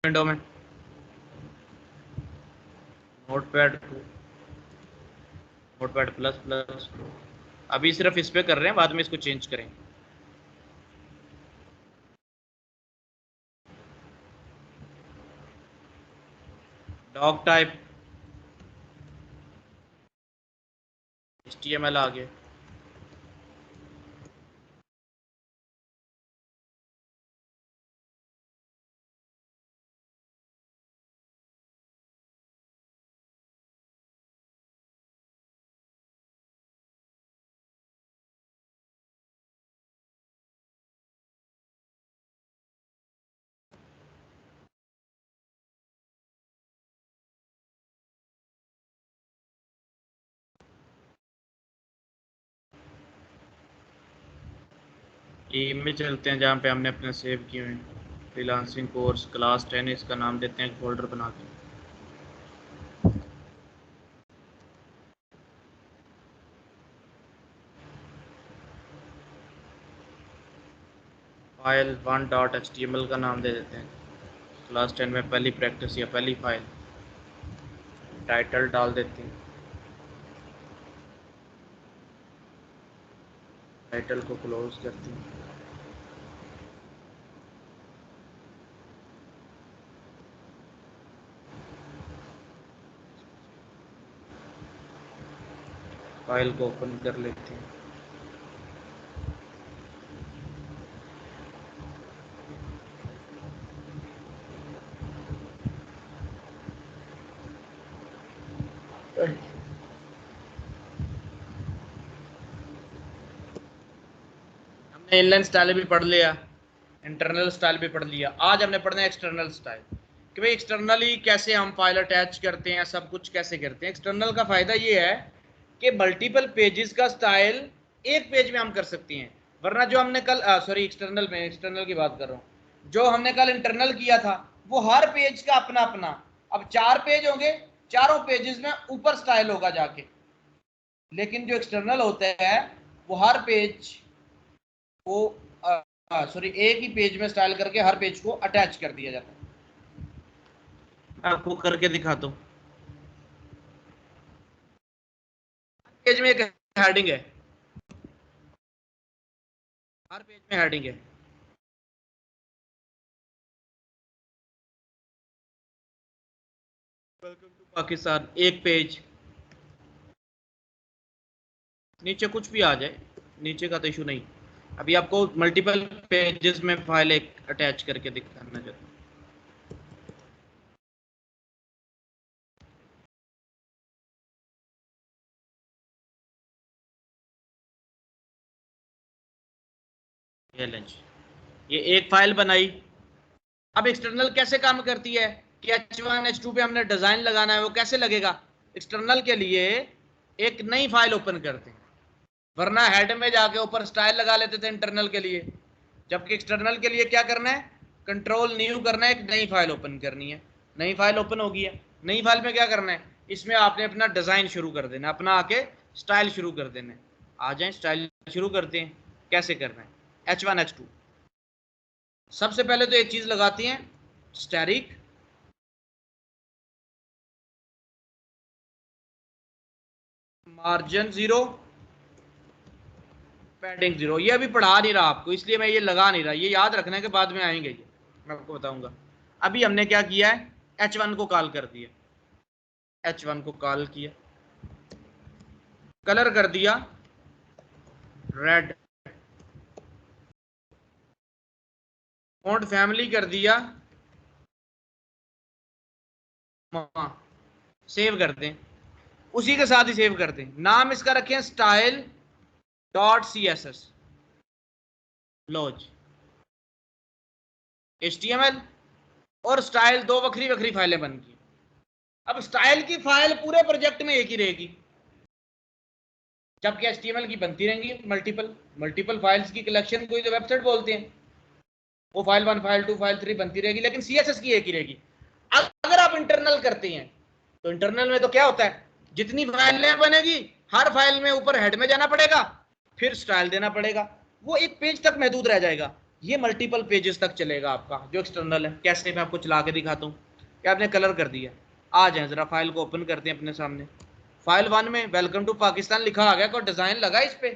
Window में notepad plus plus. अभी सिर्फ इस पे कर रहे हैं, बाद में इसको चेंज करें। डॉग टाइप HTML आ गया। में चलते हैं जहाँ पे हमने अपने सेव किए हुए फ्रीलांसिंग कोर्स क्लास 10, इसका नाम देते हैं फोल्डर बना के। फाइल 1.html का नाम दे देते हैं। क्लास 10 में पहली प्रैक्टिस या पहली फाइल। टाइटल डाल देते हैं, टाइटल को क्लोज करते हैं। फाइल को ओपन कर लेते हैं। हमने इनलाइन स्टाइल भी पढ़ लिया, इंटरनल स्टाइल भी पढ़ लिया। आज हमने पढ़ना है एक्सटर्नल स्टाइल, कि भाई एक्सटर्नली कैसे हम फाइल अटैच करते हैं, सब कुछ कैसे करते हैं। एक्सटर्नल का फायदा ये है कि मल्टीपल पेजेस का स्टाइल एक पेज में हम कर सकते हैं, वरना जो हमने कल एक्सटर्नल में, एक्सटर्नल की बात कर रहा हूँ, जो हमने कल इंटरनल किया था वो हर पेज का अपना अपना। अब 4 पेज होंगे, चारों पेजेस में ऊपर स्टाइल होगा जाके, लेकिन जो एक्सटर्नल होता है वो हर पेज को एक ही पेज में स्टाइल करके हर पेज को अटैच कर दिया जाता है। आपको करके दिखाता हूँ। पेज में एक हेडिंग है, हर पेज में हेडिंग है। वेलकम टू पाकिस्तान, एक पेज। नीचे कुछ भी आ जाए, नीचे का तो इशू नहीं। अभी आपको मल्टीपल पेजेस में फाइल एक अटैच करके दिखाना चाहता हूँ। ये एक फाइल बनाई। अब एक्सटर्नल कैसे काम करती है कि H1 H2 पे हमने डिजाइन लगाना है, वो कैसे लगेगा। एक्सटर्नल के लिए एक नई फाइल ओपन करते हैं, वरना हेड में जाके ऊपर स्टाइल लगा लेते थे इंटरनल के लिए। जबकि एक्सटर्नल के लिए क्या करना है, कंट्रोल न्यू करना है, एक नई फाइल ओपन करनी है। नई फाइल ओपन होगी है, नई फाइल में क्या करना है, इसमें आपने अपना डिजाइन शुरू कर देना, अपना आके स्टाइल शुरू कर देना। आ जाए स्टाइल शुरू करते हैं। कैसे करना है, H1 H2। सबसे पहले तो एक चीज लगाती हैं, स्टैरिक मार्जिन 0, पैडिंग 0। ये अभी पढ़ा नहीं रहा आपको, इसलिए मैं ये लगा नहीं रहा, ये याद रखने के बाद में आएंगे, ये मैं आपको बताऊंगा। अभी हमने क्या किया है, H1 को कॉल कर दिया, H1 को कॉल किया, कलर कर दिया रेड, फॉन्ट फैमिली कर दिया, सेव करते हैं। उसी के साथ ही सेव करते हैं। नाम इसका रखें स्टाइल डॉट CSS लॉज HTML, और स्टाइल दो वखरी वखरी फाइलें बन गई। अब स्टाइल की फाइल पूरे प्रोजेक्ट में एक ही रहेगी, जबकि HTML की बनती रहेंगी मल्टीपल मल्टीपल फाइल्स की कलेक्शन को जो वेबसाइट बोलते हैं। वो फाइल 1 फाइल 2 फाइल 3 बनती रहेगी, लेकिन CSS की एक ही रहेगी। अगर आप इंटरनल करते हैं तो इंटरनल में तो क्या होता है, जितनी फाइलें बनेगी हर फाइल में ऊपर हेड में जाना पड़ेगा, फिर स्टाइल देना पड़ेगा, वो एक पेज तक महदूद रह जाएगा। ये मल्टीपल पेजेस तक चलेगा आपका जो एक्सटर्नल है। कैसे, मैं आपको चला के दिखाता हूँ। क्या आपने कलर कर दिया। आ जाए जरा, फाइल को ओपन करते हैं अपने सामने। फाइल 1 में वेलकम टू पाकिस्तान लिखा आ गया, कोई डिजाइन लगा इस पे?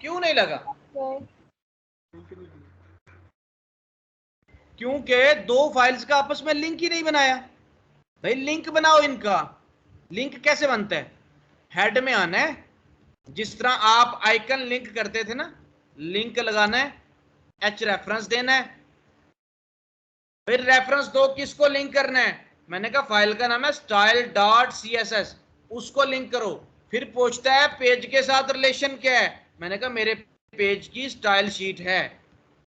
क्यों नहीं लगा? क्योंकि दो फाइल्स का आपस में लिंक ही नहीं बनाया। भाई लिंक बनाओ इनका। लिंक कैसे बनता है? हेड में आना है, जिस तरह आप आइकन लिंक करते थे ना, लिंक लगाना है, एच रेफरेंस देना है, फिर रेफरेंस दो, किसको लिंक करना है? मैंने कहा फाइल का नाम है style dot C S S, उसको लिंक करो। फिर पूछता है पेज के साथ रिलेशन क्या है, मैंने कहा मेरे पेज की स्टाइल शीट है,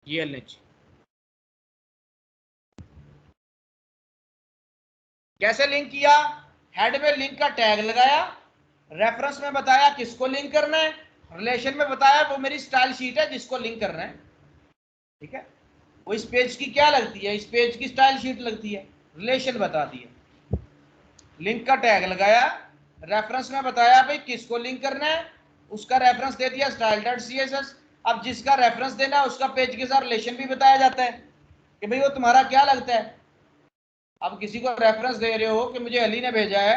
ये लिंक। कैसे लिंक किया? हेड में लिंक का टैग लगाया, रेफरेंस में बताया किसको लिंक करना है, रिलेशन में बताया वो मेरी स्टाइल शीट है जिसको लिंक करना है। ठीक है, वो इस पेज की क्या लगती है, इस पेज की स्टाइल शीट लगती है। रिलेशन बता दिया, लिंक का टैग लगाया, रेफरेंस में बताया भाई किसको लिंक करना है, उसका रेफरेंस दे दिया style dot C S S. अब जिसका रेफरेंस देना है उसका पेज के साथ रिलेशन भी बताया जाता है कि भाई वो तुम्हारा क्या लगता है। अब किसी को रेफरेंस दे रहे हो कि मुझे अली ने भेजा है,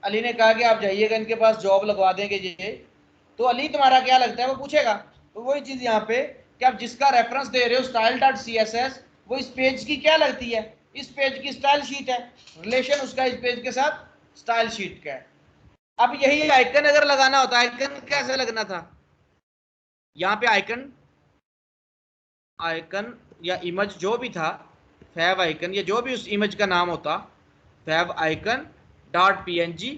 अली ने कहा कि आप जाइएगा इनके पास जॉब लगवा देंगे ये, तो अली तुम्हारा क्या लगता है वो पूछेगा। तो वही चीज यहाँ पे कि आप जिसका रेफरेंस दे रहे हो style dot C S S, वो इस पेज की क्या लगती है, इस पेज की स्टाइल शीट है, रिलेशन उसका इस पेज के साथ स्टाइल शीट का है। अब यही आइकन अगर लगाना होता, आइकन कैसे लगना था? यहाँ पे आइकन, आइकन या इमेज जो भी था, फैब आइकन या जो भी उस इमेज का नाम होता, फैब आइकन डॉट पीएनजी,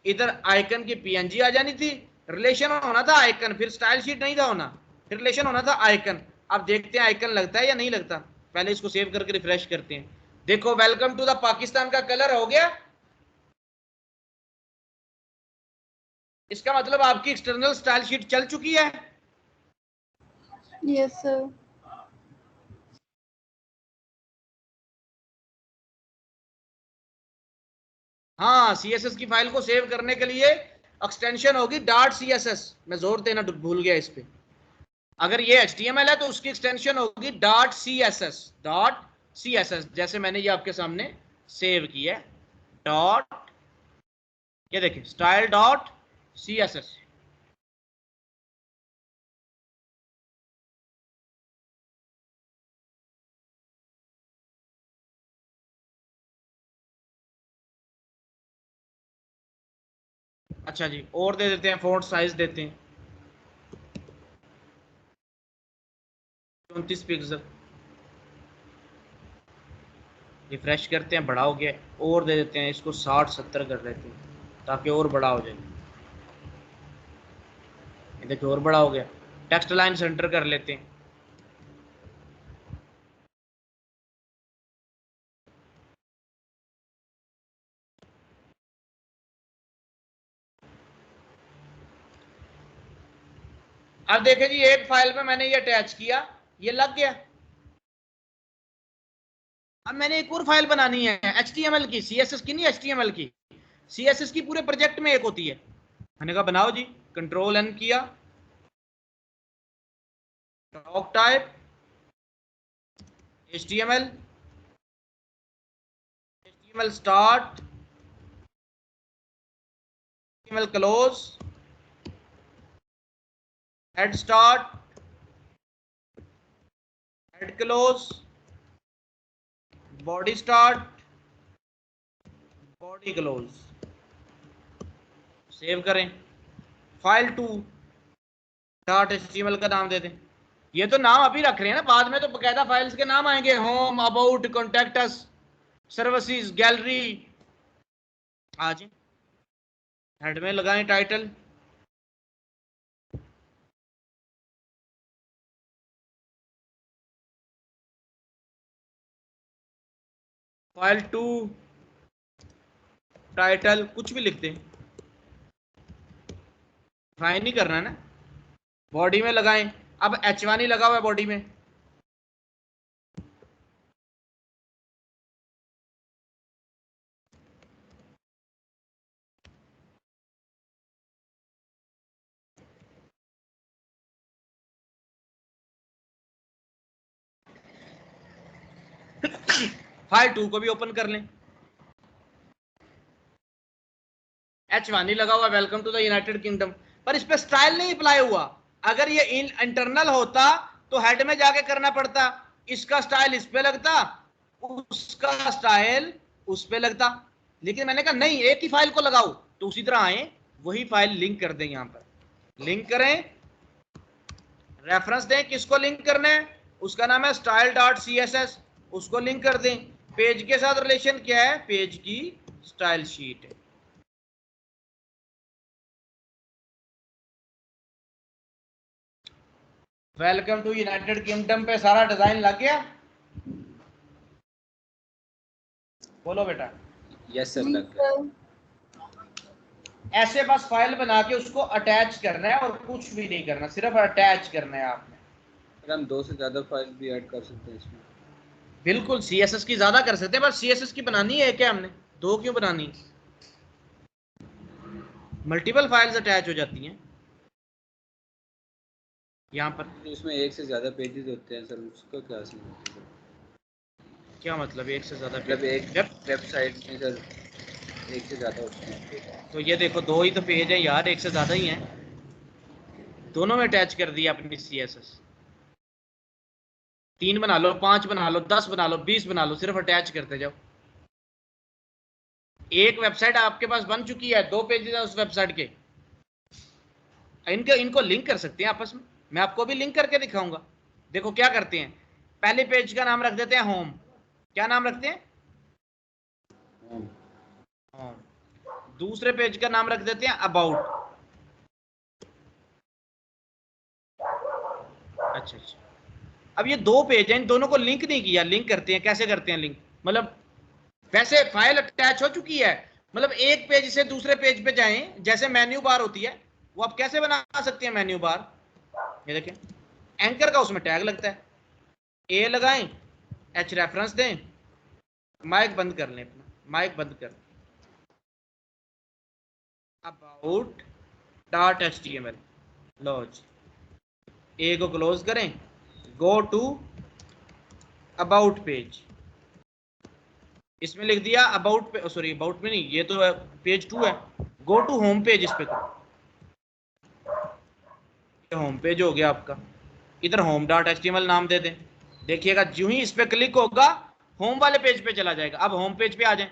इधर आइकन की पीएनजी आ जानी थी, रिलेशन होना था आइकन, फिर स्टाइल शीट नहीं था होना, फिर रिलेशन होना था आइकन। अब देखते हैं आइकन लगता है या नहीं लगता। पहले इसको सेव करके रिफ्रेश करते हैं। देखो वेलकम टू द पाकिस्तान का कलर हो गया। इसका मतलब आपकी एक्सटर्नल स्टाइल शीट चल चुकी है। Yes sir. हाँ, सीएसएस की फाइल को सेव करने के लिए एक्सटेंशन होगी डॉट सीएसएस। मैं जोर देना भूल गया इस पे। अगर ये एचटीएमएल है तो उसकी एक्सटेंशन होगी डॉट सीएसएस, डॉट सीएसएस, जैसे मैंने ये आपके सामने सेव किया, डॉट, ये देखिए स्टाइल डॉट सीएसएस। अच्छा जी, और दे देते हैं, फोंट साइज देते हैं 34 पिक्सल। रिफ्रेश करते हैं, बड़ा हो गया। और दे देते हैं इसको 60-70 कर देते हैं ताकि और बड़ा हो जाए। ये देखिए और बड़ा हो गया। टेक्स्ट लाइन सेंटर कर लेते हैं। अब देखें जी, एक फाइल में मैंने ये अटैच किया, ये लग गया। अब मैंने एक और फाइल बनानी है HTML की, CSS की नहीं, HTML की। CSS की पूरे प्रोजेक्ट में एक होती है। मैंने कहा बनाओ जी, कंट्रोल N किया, doc type HTML, HTML start, HTML close, head start, head close, body start, body close. Save करें, फाइल 2 डॉट HTML का नाम दे दें। ये तो नाम अभी रख रहे हैं ना, बाद में तो बकायदा फाइल्स के नाम आएंगे, home, about, contact us, services, gallery. आज हेड में लगाएं टाइटल, फाइल 2 टाइटल, कुछ भी लिख दें, फाइन नहीं करना है ना। बॉडी में लगाएं, अब H1 ही लगा हुआ है बॉडी में। फाइल 2 को भी ओपन कर लें, H1 ही लगा हुआ, welcome to the United Kingdom, पर इस पे स्टाइल नहीं अप्लाई हुआ। अगर ये इंटरनल होता तो हेड में जाके करना पड़ता, इसका स्टाइल इस पे लगता, उसका स्टाइल उस पे लगता। लेकिन मैंने कहा नहीं, एक ही फाइल को लगाओ, तो उसी तरह आए वही फाइल लिंक कर दें, यहां पर लिंक करें, रेफरेंस दें, किसको लिंक करना है, उसका नाम है style dot C S S, उसको लिंक कर दें। पेज के साथ रिलेशन क्या है, पेज की स्टाइल शीट है। वेलकम टू यूनाइटेड किंगडम पे सारा डिजाइन लग गया, बोलो बेटा। यस सर, लग गया। ऐसे बस फाइल बना के उसको अटैच करना है और कुछ भी नहीं करना, सिर्फ अटैच करना है आपने। सर हम 2 से ज़्यादा फाइल भी ऐड कर सकते हैं इसमें। बिल्कुल, सीएसएस की ज्यादा कर सकते हैं, पर सीएसएस की बनानी है क्या हमने, 2 क्यों बनानी, मल्टीपल फाइल्स अटैच हो जाती हैं यहाँ पर। इसमें 1 से ज़्यादा पेजेस होते हैं सर, उसका क्या सीन होता है? क्या मतलब 1 से ज्यादा मतलब एक जब वेबसाइट में सर 1 से ज़्यादा होते हैं। तो ये देखो 2 ही तो पेज है यार, 1 से ज्यादा ही है, दोनों में अटैच कर दिया अपनी सीएसएस। 3 बना लो, 5 बना लो, 10 बना लो, 20 बना लो, सिर्फ अटैच करते जाओ। एक वेबसाइट आपके पास बन चुकी है, 2 पेजेस है उस वेबसाइट के, इनको लिंक कर सकते हैं आपस में। मैं आपको भी लिंक करके दिखाऊंगा। देखो क्या करते हैं, पहले पेज का नाम रख देते हैं होम, क्या नाम रखते हैं, होम। दूसरे पेज का नाम रख देते हैं अबाउट। अच्छा अच्छा, अब ये 2 पेज हैं, इन दोनों को लिंक नहीं किया, लिंक करते हैं, कैसे करते हैं लिंक, मतलब वैसे फाइल अटैच हो चुकी है, मतलब एक पेज से दूसरे पेज पे जाएं, जैसे मेन्यू बार होती है, वो आप कैसे बना सकते हैं मेन्यू बार, ये देखें, एंकर का उसमें टैग लगता है, ए लगाएं, एच रेफरेंस दें, माइक बंद कर लें अपना, माइक बंद कर, अबाउट डॉट एचटीएमएल, लो जी, ए को क्लोज करें, गो टू अबाउट पेज, इसमें लिख दिया अबाउट पे, सॉरी अबाउट में नहीं, ये तो पेज 2 है, गो टू होम पेज, इस पे करो, होम पेज हो गया आपका। इधर होम डॉट एचटीएमएल नाम दे दें, देखिएगा जो ही इस पे क्लिक होगा होम वाले पेज पे चला जाएगा। अब होम पेज पे आ जाएं,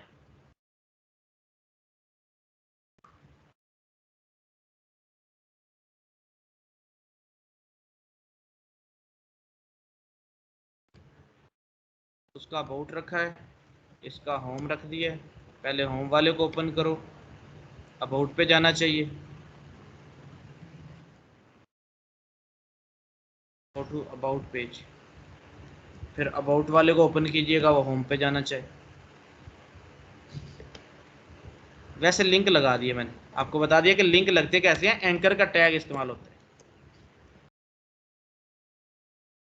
उसका अबाउट रखा है, इसका होम रख दिया है, पहले होम वाले को ओपन करो, अबाउट पे जाना चाहिए, गो टू अबाउट पेज, फिर अबाउट वाले को ओपन कीजिएगा, वो होम पे जाना चाहिए। वैसे लिंक लगा दिए मैंने, आपको बता दिया कि लिंक लगते कैसे हैं, एंकर का टैग इस्तेमाल होता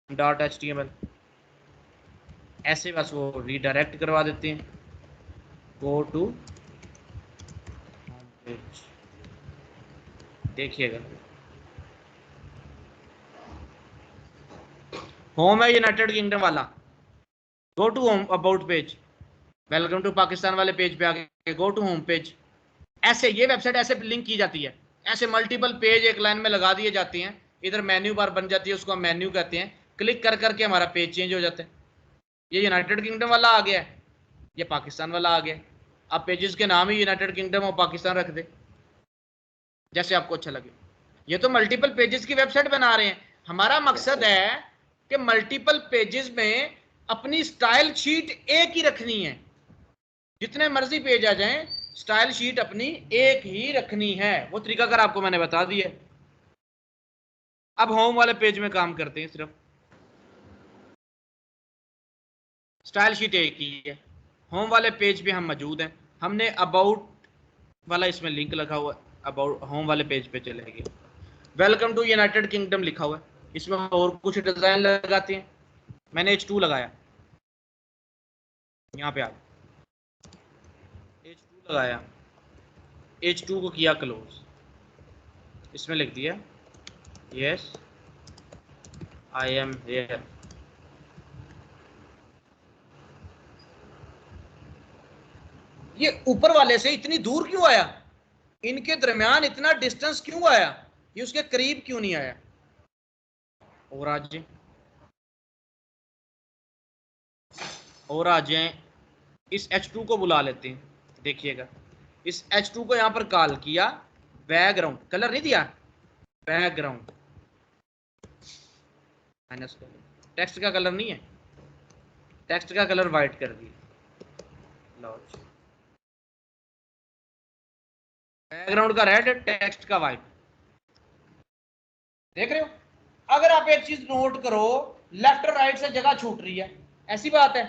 है डॉट एचटीएमएल, ऐसे बस वो रीडायरेक्ट करवा देते हैं, गो टू होम पेज, देखिएगा होम है यूनाइटेड किंगडम वाला, go to home about page, welcome to Pakistan वाले पेज पे आके गो टू होम पेज। ऐसे ये वेबसाइट ऐसे लिंक की जाती है, ऐसे मल्टीपल पेज एक लाइन में लगा दिए जाते हैं, इधर मेन्यू बार बन जाती है, उसको हम मेन्यू कहते हैं, क्लिक कर करके हमारा पेज चेंज हो जाता है। ये यूनाइटेड किंगडम वाला आ गया है, ये पाकिस्तान वाला आ गया, आप पेजेस के नाम ही यूनाइटेड किंगडम और पाकिस्तान रख दे, जैसे आपको अच्छा लगे। ये तो मल्टीपल पेजेस की वेबसाइट बना रहे हैं, हमारा मकसद है कि मल्टीपल पेजेस में अपनी स्टाइल शीट एक ही रखनी है, जितने मर्जी पेज आ जाएं, स्टाइल शीट अपनी एक ही रखनी है, वो तरीकाकार आपको मैंने बता दिया। अब होम वाले पेज में काम करते हैं, सिर्फ स्टाइल शीट एक ही है, होम वाले पेज पे हम मौजूद हैं, हमने अबाउट वाला इसमें लिंक लगा हुआ है, अबाउट होम वाले पेज पे चले गए, वेलकम टू यूनाइटेड किंगडम लिखा हुआ है, इसमें और कुछ डिजाइन लगाते हैं, मैंने H2 लगाया, यहाँ पे आ H2 लगाया, H2 को किया क्लोज, इसमें लिख दिया यस आई एम हेयर, ये ऊपर वाले से इतनी दूर क्यों आया, इनके दरमियान इतना डिस्टेंस क्यों आया, ये उसके करीब क्यों नहीं आया। और आज जाए इस H2 को बुला लेते हैं। देखिएगा इस H2 को यहां पर कॉल किया, बैकग्राउंड कलर नहीं दिया, बैकग्राउंड माइनस कलर, टेक्स्ट का कलर नहीं है, टेक्स्ट का कलर वाइट कर दिया। बैकग्राउंड का रेड, टेक्स्ट का वाइट। देख रहे हो, अगर आप एक चीज नोट करो, लेफ्ट और राइट से जगह छूट रही है, ऐसी बात है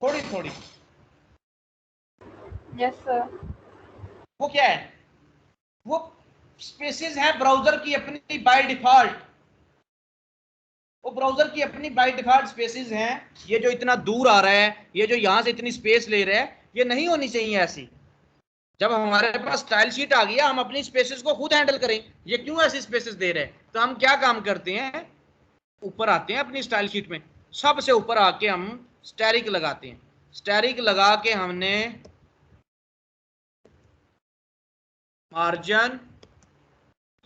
थोड़ी थोड़ी। Yes sir. वो क्या है, वो स्पेसेस है ब्राउजर की अपनी बाय डिफॉल्ट, वो ब्राउजर की अपनी बाय डिफॉल्ट स्पेसेस हैं। ये जो इतना दूर आ रहा है, ये जो यहां से इतनी स्पेस ले रहा है, ये नहीं होनी चाहिए ऐसी। जब हमारे पास स्टाइल शीट आ गया, हम अपनी स्पेसेस को खुद हैंडल करें। ये क्यों ऐसी स्पेसेस दे रहे हैं, तो हम क्या काम करते हैं, ऊपर आते हैं अपनी स्टाइल शीट में, सबसे ऊपर आके हम स्टैरिक लगाते हैं। स्टैरिक लगा के हमने मार्जिन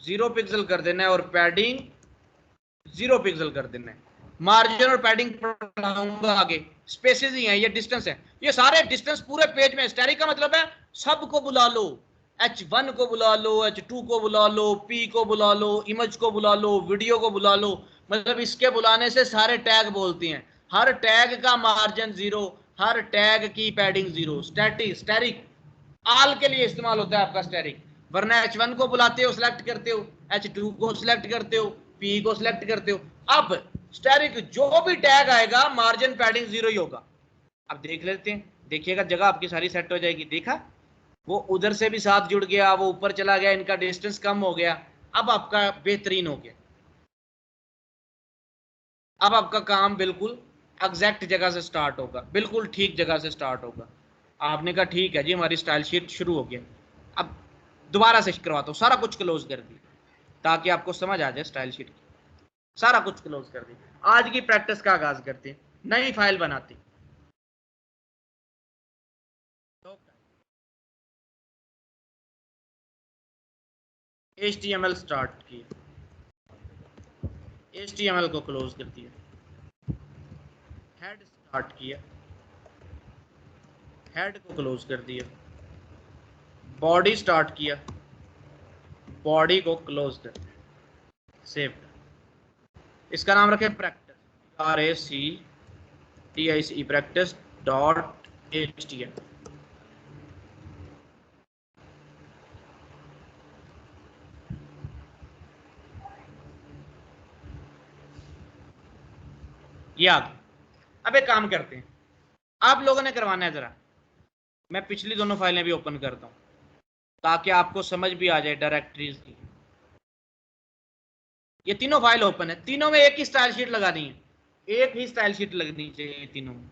0 पिक्सल कर देना है और पैडिंग 0 पिक्सल कर देना है। मार्जिन और पैडिंग पढ़ाऊंगा आगे, स्पेसेस ही हैं, ये डिस्टेंस है, ये सारे डिस्टेंस पूरे पेज में। स्टैरिक का मतलब है सबको बुला लो, H1 को बुला लो, H2 को बुला लो, P को बुला लो, इमेज को बुला लो, वीडियो को बुला लो, मतलब इसके बुलाने से सारे टैग बोलती हैं। हर टैग का मार्जिन 0, हर टैग की पैडिंग 0। स्टैरिक आल के लिए इस्तेमाल होता है आपका स्टैरिक, वरना H1 को बुलाते हो, सिलेक्ट करते हो, H2 को सिलेक्ट करते हो, P को सिलेक्ट करते हो। अब स्टैरिक जो भी टैग आएगा मार्जिन पैडिंग 0 ही होगा। अब देख लेते हैं, देखिएगा जगह आपकी सारी सेट हो जाएगी। देखा, वो उधर से भी साथ जुड़ गया, वो ऊपर चला गया, इनका डिस्टेंस कम हो गया। अब आपका बेहतरीन हो गया, अब आपका काम बिल्कुल एग्जैक्ट जगह से स्टार्ट होगा, बिल्कुल ठीक जगह से स्टार्ट होगा। आपने कहा ठीक है जी, हमारी स्टाइल शीट शुरू हो गया। अब दोबारा से करवाता हूँ, सारा कुछ क्लोज कर दी ताकि आपको समझ आ जाए स्टाइल शीट की। सारा कुछ क्लोज कर दी। आज की प्रैक्टिस का आगाज करते हैं, नई फाइल बनाते। HTML स्टार्ट किया, HTML को क्लोज कर दिया, हेड स्टार्ट किया, हेड को क्लोज कर दिया, बॉडी स्टार्ट किया, बॉडी को क्लोज कर, सेव। इसका नाम रखें प्रैक्टिस, RACTICE practice.html। ये आ गया। अब एक काम करते हैं, आप लोगों ने करवाना है जरा, मैं पिछली दोनों फाइलें भी ओपन करता हूं ताकि आपको समझ भी आ जाए डायरेक्टरीज की। ये तीनों फाइल ओपन है, तीनों में एक ही स्टाइल शीट लगानी है, एक ही स्टाइल शीट लगनी चाहिए तीनों में।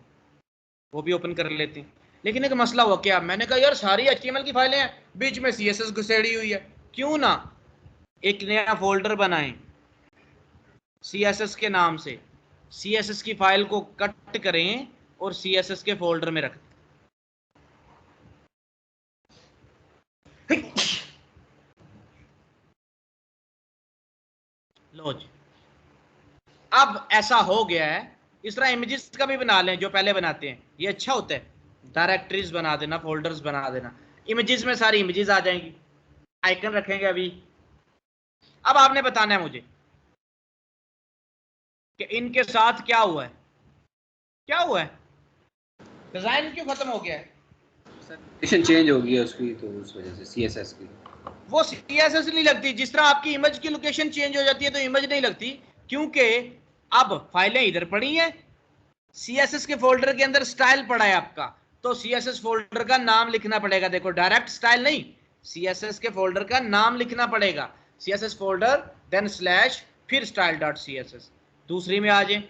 वो भी ओपन कर लेते हैं। लेकिन एक मसला हुआ क्या, मैंने कहा यार सारी HTML की फाइलें हैं, बीच में CSS घुसेड़ी हुई है, क्यों ना एक नया फोल्डर बनाएं CSS के नाम से, CSS की फाइल को कट करें और CSS के फोल्डर में रख। लो जी, अब ऐसा हो गया है। इस तरह इमेजेस का भी बना लें जो पहले बनाते हैं, ये अच्छा होता है। डायरेक्टरीज बना देना, फोल्डर्स बना देना, इमेजेस में सारी इमेजेस आ जाएंगी, आइकन रखेंगे अभी। अब आपने बताना है मुझे कि इनके साथ क्या हुआ है, क्या हुआ है, डिजाइन क्यों खत्म हो गया है। लोकेशन चेंज हो गई है उसकी, तो उस वजह से CSS की वो CSS नहीं लगती। जिस तरह आपकी इमेज की लोकेशन चेंज हो जाती है तो इमेज नहीं लगती, क्योंकि अब फाइलें इधर पड़ी हैं, CSS के फोल्डर के अंदर स्टाइल पड़ा है आपका, तो CSS फोल्डर का नाम लिखना पड़ेगा। देखो डायरेक्ट स्टाइल नहीं, CSS के फोल्डर का नाम लिखना पड़ेगा, CSS फोल्डर देन स्लैश फिर style.css। दूसरी में आ जाए,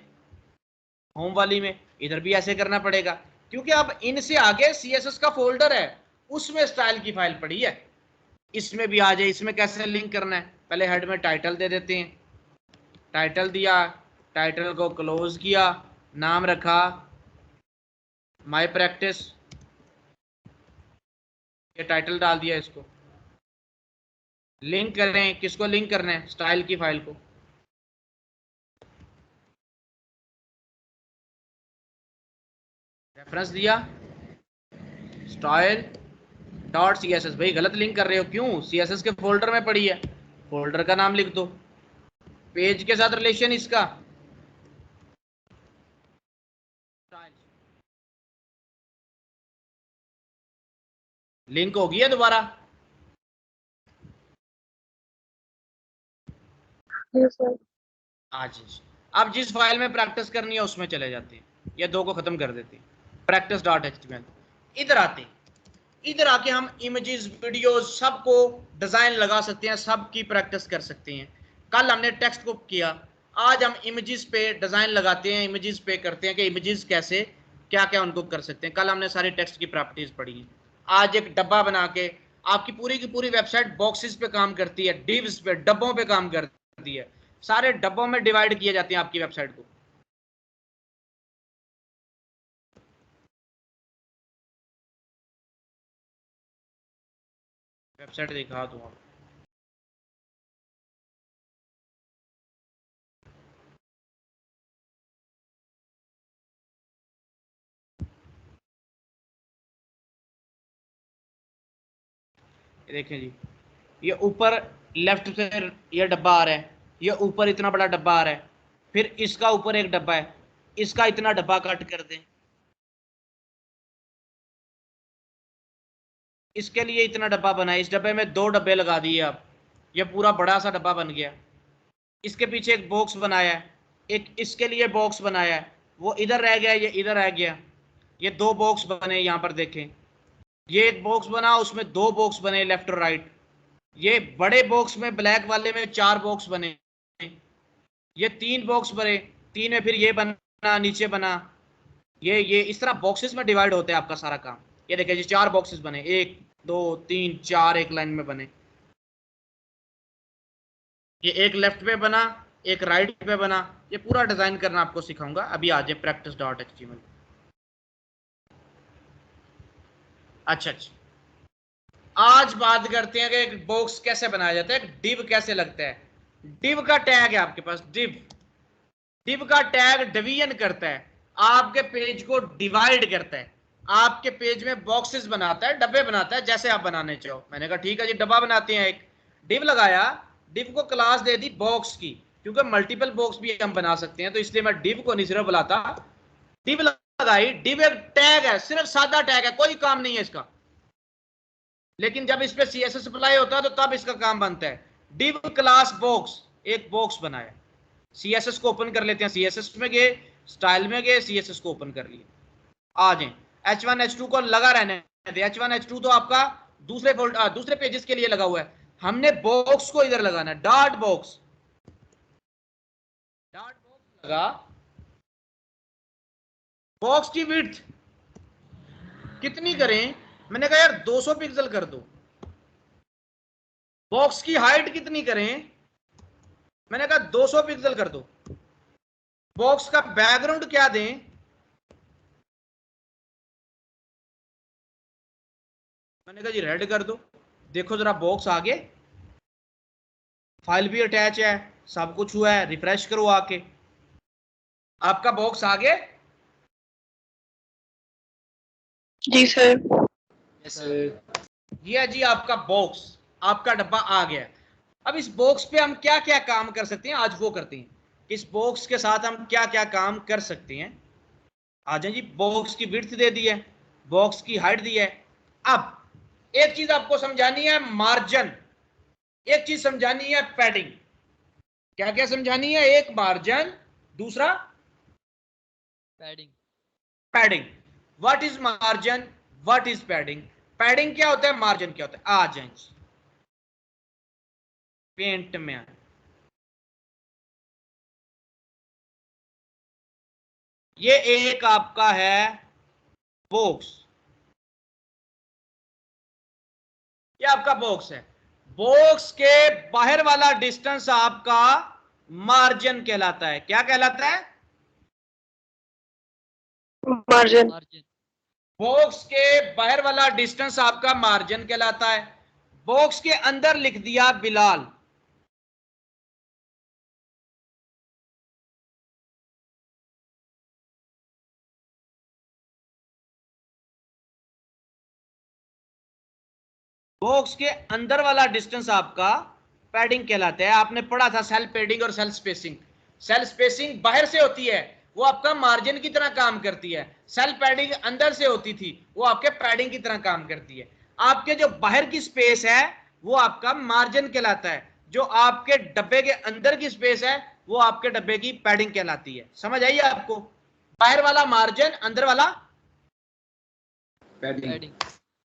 होम वाली में, इधर भी ऐसे करना पड़ेगा, क्योंकि अब इनसे आगे CSS का फोल्डर है, उसमें स्टाइल की फाइल पड़ी है। इसमें भी आ जाए, इसमें कैसे लिंक करना है, पहले हेड में टाइटल दे देते हैं, टाइटल दिया, टाइटल को क्लोज किया, नाम रखा माई प्रैक्टिस, ये टाइटल डाल दिया इसको। लिंक करें, किसको लिंक करना है? स्टाइल की फाइल को। रेफरेंस दिया style dot C S S. भाई गलत लिंक कर रहे हो, क्यों? सी एस एस के फोल्डर में पड़ी है, फोल्डर का नाम लिख दो, पेज के साथ रिलेशन इसका लिंक होगी है दोबारा। आज अब जिस फाइल में प्रैक्टिस करनी है उसमें चले जाते हैं, ये दो को खत्म कर देते हैं, प्रैक्टिस डॉट एचटीएमएल। इधर आते, इधर आके हम इमेजेस वीडियोस सबको डिजाइन लगा सकते हैं, सबकी प्रैक्टिस कर सकते हैं। कल हमने टेक्स्ट को किया, आज हम इमेजेस पे डिजाइन लगाते हैं, इमेजेस पे करते हैं कि इमेजेस कैसे क्या क्या उनको कर सकते हैं। कल हमने सारी टेक्स्ट की प्रॉपर्टीज पढ़ी हैं। आज एक डब्बा बना के आपकी पूरी की पूरी वेबसाइट बॉक्सेस पे काम करती है, डिव्स पे, डब्बों पे काम करती है, सारे डब्बों में डिवाइड किए जाते हैं आपकी वेबसाइट को। वेबसाइट दिखा दूंगा। देखें जी, ये ऊपर लेफ्ट से ये डब्बा आ रहा है, ये ऊपर इतना बड़ा डब्बा आ रहा है, फिर इसका ऊपर एक डब्बा है, इसका इतना डब्बा कट कर दें, इसके लिए इतना डब्बा बना है, इस डब्बे में दो डब्बे लगा दिए आप, ये पूरा बड़ा सा डब्बा बन गया। इसके पीछे एक बॉक्स बनाया है, एक इसके लिए बॉक्स बनाया है, वो इधर रह गया, ये इधर रह गया, ये दो बॉक्स बने यहाँ पर देखें, ये एक बॉक्स बना, उसमें दो बॉक्स बने लेफ्ट और राइट, ये बड़े बॉक्स में ब्लैक वाले में चार बॉक्स बने, ये तीन बॉक्स बने, तीन में फिर ये बना, नीचे बना, ये इस तरह बॉक्सेस में डिवाइड होते हैं आपका सारा काम। ये देखिए जी, चार बॉक्सेस बने, एक दो तीन चार, एक लाइन में बने, ये एक लेफ्ट पे बना, एक राइट पे बना, ये पूरा डिजाइन करना आपको सिखाऊंगा। अभी आ जाए प्रैक्टिस डॉट एचटीएमएल। अच्छा अच्छा, आज बात करते हैं कि एक बॉक्स कैसे बनाया जाता है, एक डिव कैसे लगता है। डिव का टैग है आपके पास, डिव, डिव का टैग डिवीजन करता है, आपके पेज को डिवाइड करता है, आपके पेज में बॉक्सेस बनाता है, डब्बे बनाता है, जैसे आप बनाने चाहो। मैंने कहा ठीक है जी, डब्बा बनाते हैं, एक डिव लगाया, डिव को क्लास दे दी बॉक्स की, क्योंकि मल्टीपल बॉक्स भी हम बना सकते हैं, तो इसलिए मैं डिव को नहीं सिर्फ बुलाता, डिव लगाई। डिव एक टैग है, सिर्फ सादा टैग है, कोई काम नहीं है इसका, लेकिन जब इस पे सीएसएस अप्लाई होता है तो तब इसका काम बनता है। डिव क्लास बॉक्स, एक बॉक्स बनाया, सीएसएस को ओपन कर लेते हैं, सीएसएस में गए, स्टाइल में गए, सीएसएस को ओपन कर लिए, आ जाए। H1 H2 को लगा रहने दे, H1 H2 तो आपका दूसरे पेजेस के लिए लगा हुआ है, हमने बॉक्स को इधर लगाना है, डॉट बॉक्स, डॉट बॉक्स लगा, बॉक्स की विड्थ कितनी करें? मैंने कहा यार 200 पिक्सल कर दो। बॉक्स की हाइट कितनी करें? मैंने कहा 200 पिक्सल कर दो। बॉक्स का बैकग्राउंड क्या दें? मैंने कहा जी रेड कर दो। देखो जरा बॉक्स आगे, फाइल भी अटैच है, सब कुछ हुआ है, रिफ्रेश करो आके, आपका बॉक्स आगे। जी सर। Yes sir. ये जी आपका बॉक्स, आपका डब्बा आ गया। अब इस बॉक्स पे हम क्या क्या काम कर सकते हैं, आज वो करते हैं। इस बॉक्स के साथ हम क्या क्या काम कर सकते हैं, आ जाए जी। बॉक्स की विड्थ दे दी है, बॉक्स की हाइट दी है। अब एक चीज आपको समझानी है, मार्जिन, एक चीज समझानी है, पैडिंग। क्या क्या समझानी है? एक मार्जिन, दूसरा padding. Padding. What is margin, what is padding? Padding क्या होता है, मार्जिन क्या होता है? आ जाए पेंट में। ये एक आपका है बॉक्स, ये आपका बॉक्स है, बॉक्स के बाहर वाला डिस्टेंस आपका मार्जिन कहलाता है। क्या कहलाता है? मार्जिन। मार्जिन। बॉक्स के बाहर वाला डिस्टेंस आपका मार्जिन कहलाता है। बॉक्स के अंदर लिख दिया बिलाल। बॉक्स के अंदर वाला डिस्टेंस आपका पैडिंग कहलाता है। आपने पढ़ा था सेल पैडिंग और सेल स्पेसिंग। सेल स्पेसिंग बाहर से होती है, वो आपका मार्जिन की तरह काम करती है। सेल पैडिंग अंदर से होती थी, वो आपके पैडिंग की तरह काम करती है। आपके जो बाहर की स्पेस है वो आपका मार्जिन कहलाता है। जो आपके डब्बे के अंदर की स्पेस है वो आपके डब्बे की पैडिंग कहलाती है। समझ आई आपको? बाहर वाला मार्जिन, अंदर वाला पैडिंग।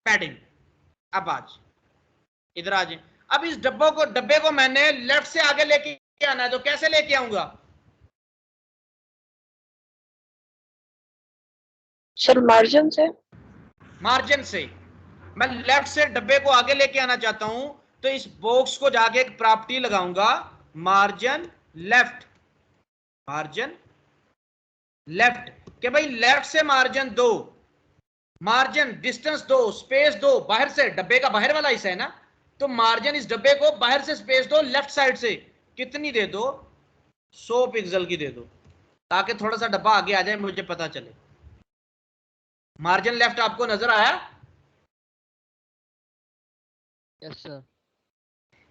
पैडिंग। अब आज इधर आ जाए। अब इस डब्बे को मैंने लेफ्ट से आगे लेके आना है, तो कैसे लेके आऊंगा? सर मार्जिन से। मार्जिन से। मैं लेफ्ट से डब्बे को आगे लेके आना चाहता हूं, तो इस बॉक्स को जाके एक प्रॉपर्टी लगाऊंगा, मार्जिन लेफ्ट। मार्जिन लेफ्ट कि भाई लेफ्ट से मार्जिन दो, मार्जिन डिस्टेंस दो, स्पेस दो बाहर से, डब्बे का बाहर वाला हिस्सा है ना, तो मार्जिन इस डब्बे को बाहर से स्पेस दो लेफ्ट साइड से। कितनी दे दो? 100 पिक्सल की दे दो, ताकि थोड़ा सा डब्बा आगे आ जाए, मुझे पता चले। मार्जिन लेफ्ट आपको नजर आया? Yes sir.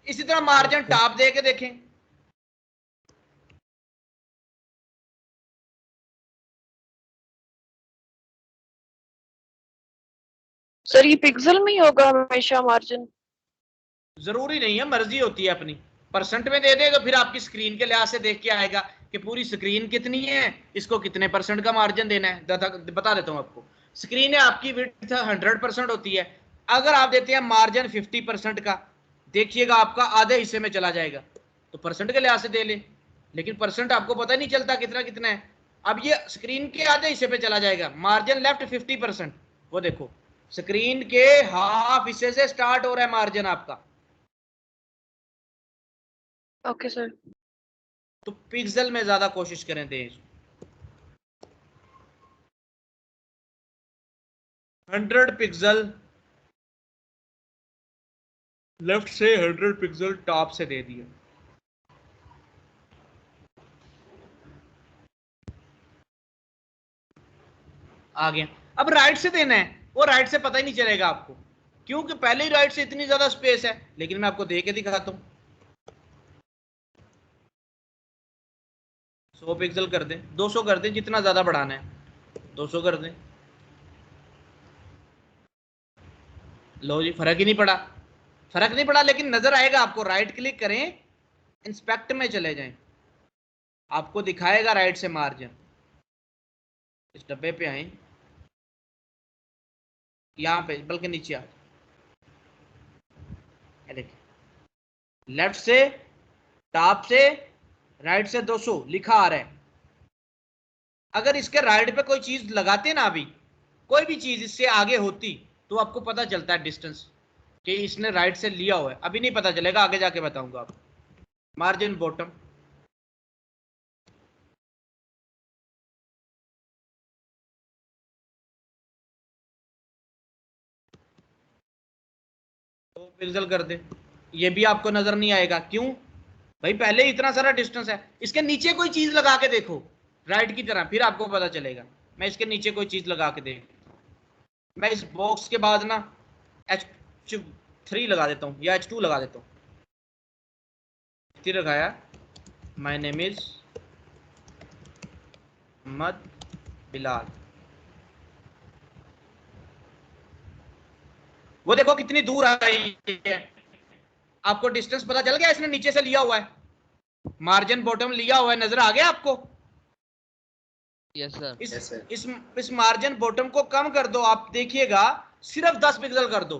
इसी तरह मार्जिन टॉप दे के देखें। सर ये पिक्सल में ही होगा हमेशा मार्जिन? जरूरी नहीं है, मर्जी होती है अपनी। परसेंट में दे दे तो फिर आपकी स्क्रीन के लिहाज से देख के आएगा कि पूरी स्क्रीन कितनी है, इसको कितने परसेंट का मार्जिन देना है। बता देता हूं आपको। स्क्रीन है आपकी विड्थ 100% होती है। अगर आप देते हैं मार्जिन 50% का, देखिएगा आपका आधे हिस्से में चला जाएगा, तो परसेंट के लिहाज से दे ले, लेकिन परसेंट आपको पता नहीं चलता कितना कितना है। अब ये स्क्रीन के आधे हिस्से पे चला जाएगा। मार्जिन लेफ्ट 50%, वो देखो स्क्रीन के हाफ हिस्से से स्टार्ट हो रहा है मार्जिन आपका। Okay sir. तो पिक्सल में ज्यादा कोशिश करें दें। 100 पिक्सल लेफ्ट से, 100 पिक्सल टॉप से दे दिए। आ गया। अब राइट से देना है, वो राइट से पता ही नहीं चलेगा आपको, क्योंकि पहले ही राइट से इतनी ज्यादा स्पेस है। लेकिन मैं आपको दे के दिखाता हूं। 100 पिक्सल कर दें, 200 कर दें, जितना ज्यादा बढ़ाना है 200 कर दें। लो जी, फर्क ही नहीं पड़ा। फर्क नहीं पड़ा, लेकिन नजर आएगा आपको। राइट क्लिक करें, इंस्पेक्ट में चले जाएं, आपको दिखाएगा राइट से मार्जिन। इस डब्बे पे आए, यहां पे बल्कि नीचे आ, देखिए लेफ्ट से, टॉप से, राइट से 200 लिखा आ रहा है। अगर इसके राइट पे कोई चीज लगाते ना, अभी कोई भी चीज इससे आगे होती, तो आपको पता चलता है डिस्टेंस कि इसने राइट से लिया हुआ है। अभी नहीं पता चलेगा, आगे जाके बताऊंगा आपको। मार्जिन बॉटम, तो पिक्सल कर दे, ये भी आपको नजर नहीं आएगा। क्यों भाई? पहले ही इतना सारा डिस्टेंस है। इसके नीचे कोई चीज लगा के देखो राइट की तरह, फिर आपको पता चलेगा। मैं इसके नीचे कोई चीज लगा के देख, मैं इस बॉक्स के बाद ना H3 लगा देता हूँ या H2 लगा देता हूँ। H3 लगाया, my name is Mohammad Bilal. वो देखो कितनी दूर आई है। आपको डिस्टेंस पता चल गया? इसने नीचे से लिया हुआ है, मार्जिन बॉटम लिया हुआ है, नजर आ गया आपको? Yes sir. इस मार्जिन बॉटम को कम कर दो। आप देखिएगा सिर्फ 10 पिक्सल कर दो,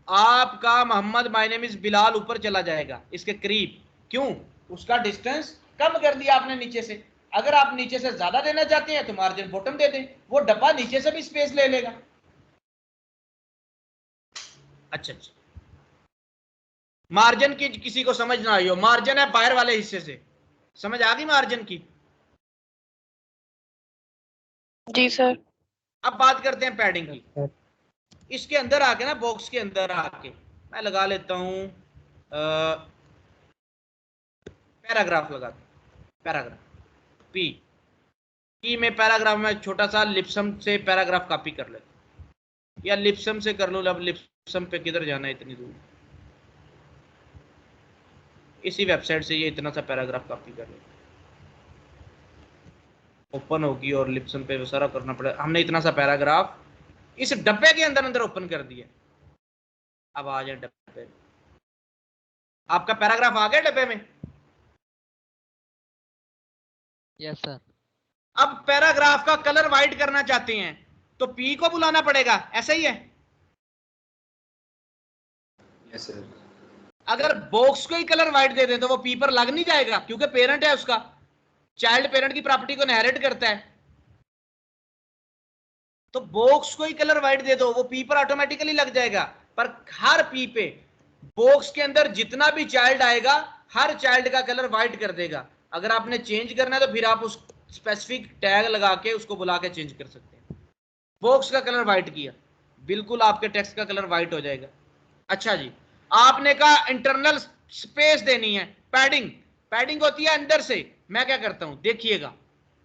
आपका Mohammad my name is Bilal ऊपर चला जाएगा, इसके करीब। क्यों? उसका डिस्टेंस कम कर दिया आपने नीचे से। अगर आप नीचे से ज्यादा देना चाहते हैं तो मार्जिन बॉटम दे दें, वो डब्बा नीचे से भी स्पेस ले लेगा। अच्छा, मार्जिन की किसी को समझ ना आई हो, मार्जिन है बाहर वाले हिस्से से। समझ आ गई मार्जिन की? जी सर। अब बात करते हैं पैडिंग की। इसके अंदर आके ना, बॉक्स के अंदर आके मैं लगा लेता हूं पैराग्राफ लगा, पैराग्राफ पी में पैराग्राफ में छोटा सा लिप्सम से पैराग्राफ कॉपी कर लेता हूं, या लिप्सम से कर लो। अब लिप्सम पे किधर जाना है इतनी दूर, इसी वेबसाइट से ये इतना सा पैराग्राफ कॉपी कर लेता, ओपन होगी और लिप्सम पे सारा करना पड़ेगा। हमने इतना सा पैराग्राफ इस डब्बे के अंदर अंदर ओपन कर दिया। अब आ जाए डब्बे, आपका पैराग्राफ आ गया डब्बे में। Yes sir. अब पैराग्राफ का कलर व्हाइट करना चाहते हैं तो पी को बुलाना पड़ेगा, ऐसा ही है। Yes sir. अगर बॉक्स को ही कलर व्हाइट दे दें तो वो पी पर लग नहीं जाएगा, क्योंकि पेरेंट है उसका, चाइल्ड पेरेंट की प्रॉपर्टी को इनहेरिट करता है। तो बॉक्स को ही कलर व्हाइट दे दो, वो पी पर ऑटोमेटिकली लग जाएगा। पर हर पी पे बॉक्स के अंदर जितना भी चाइल्ड आएगा, हर चाइल्ड का कलर व्हाइट कर देगा। अगर आपने चेंज करना है तो फिर आप उस स्पेसिफिक टैग लगा के उसको बुला के चेंज कर सकते हैं। बॉक्स का कलर व्हाइट किया, बिल्कुल आपके टेक्स्ट का कलर व्हाइट हो जाएगा। अच्छा जी, आपने कहा इंटरनल स्पेस देनी है, पैडिंग। पैडिंग होती है अंदर से। मैं क्या करता हूं, देखिएगा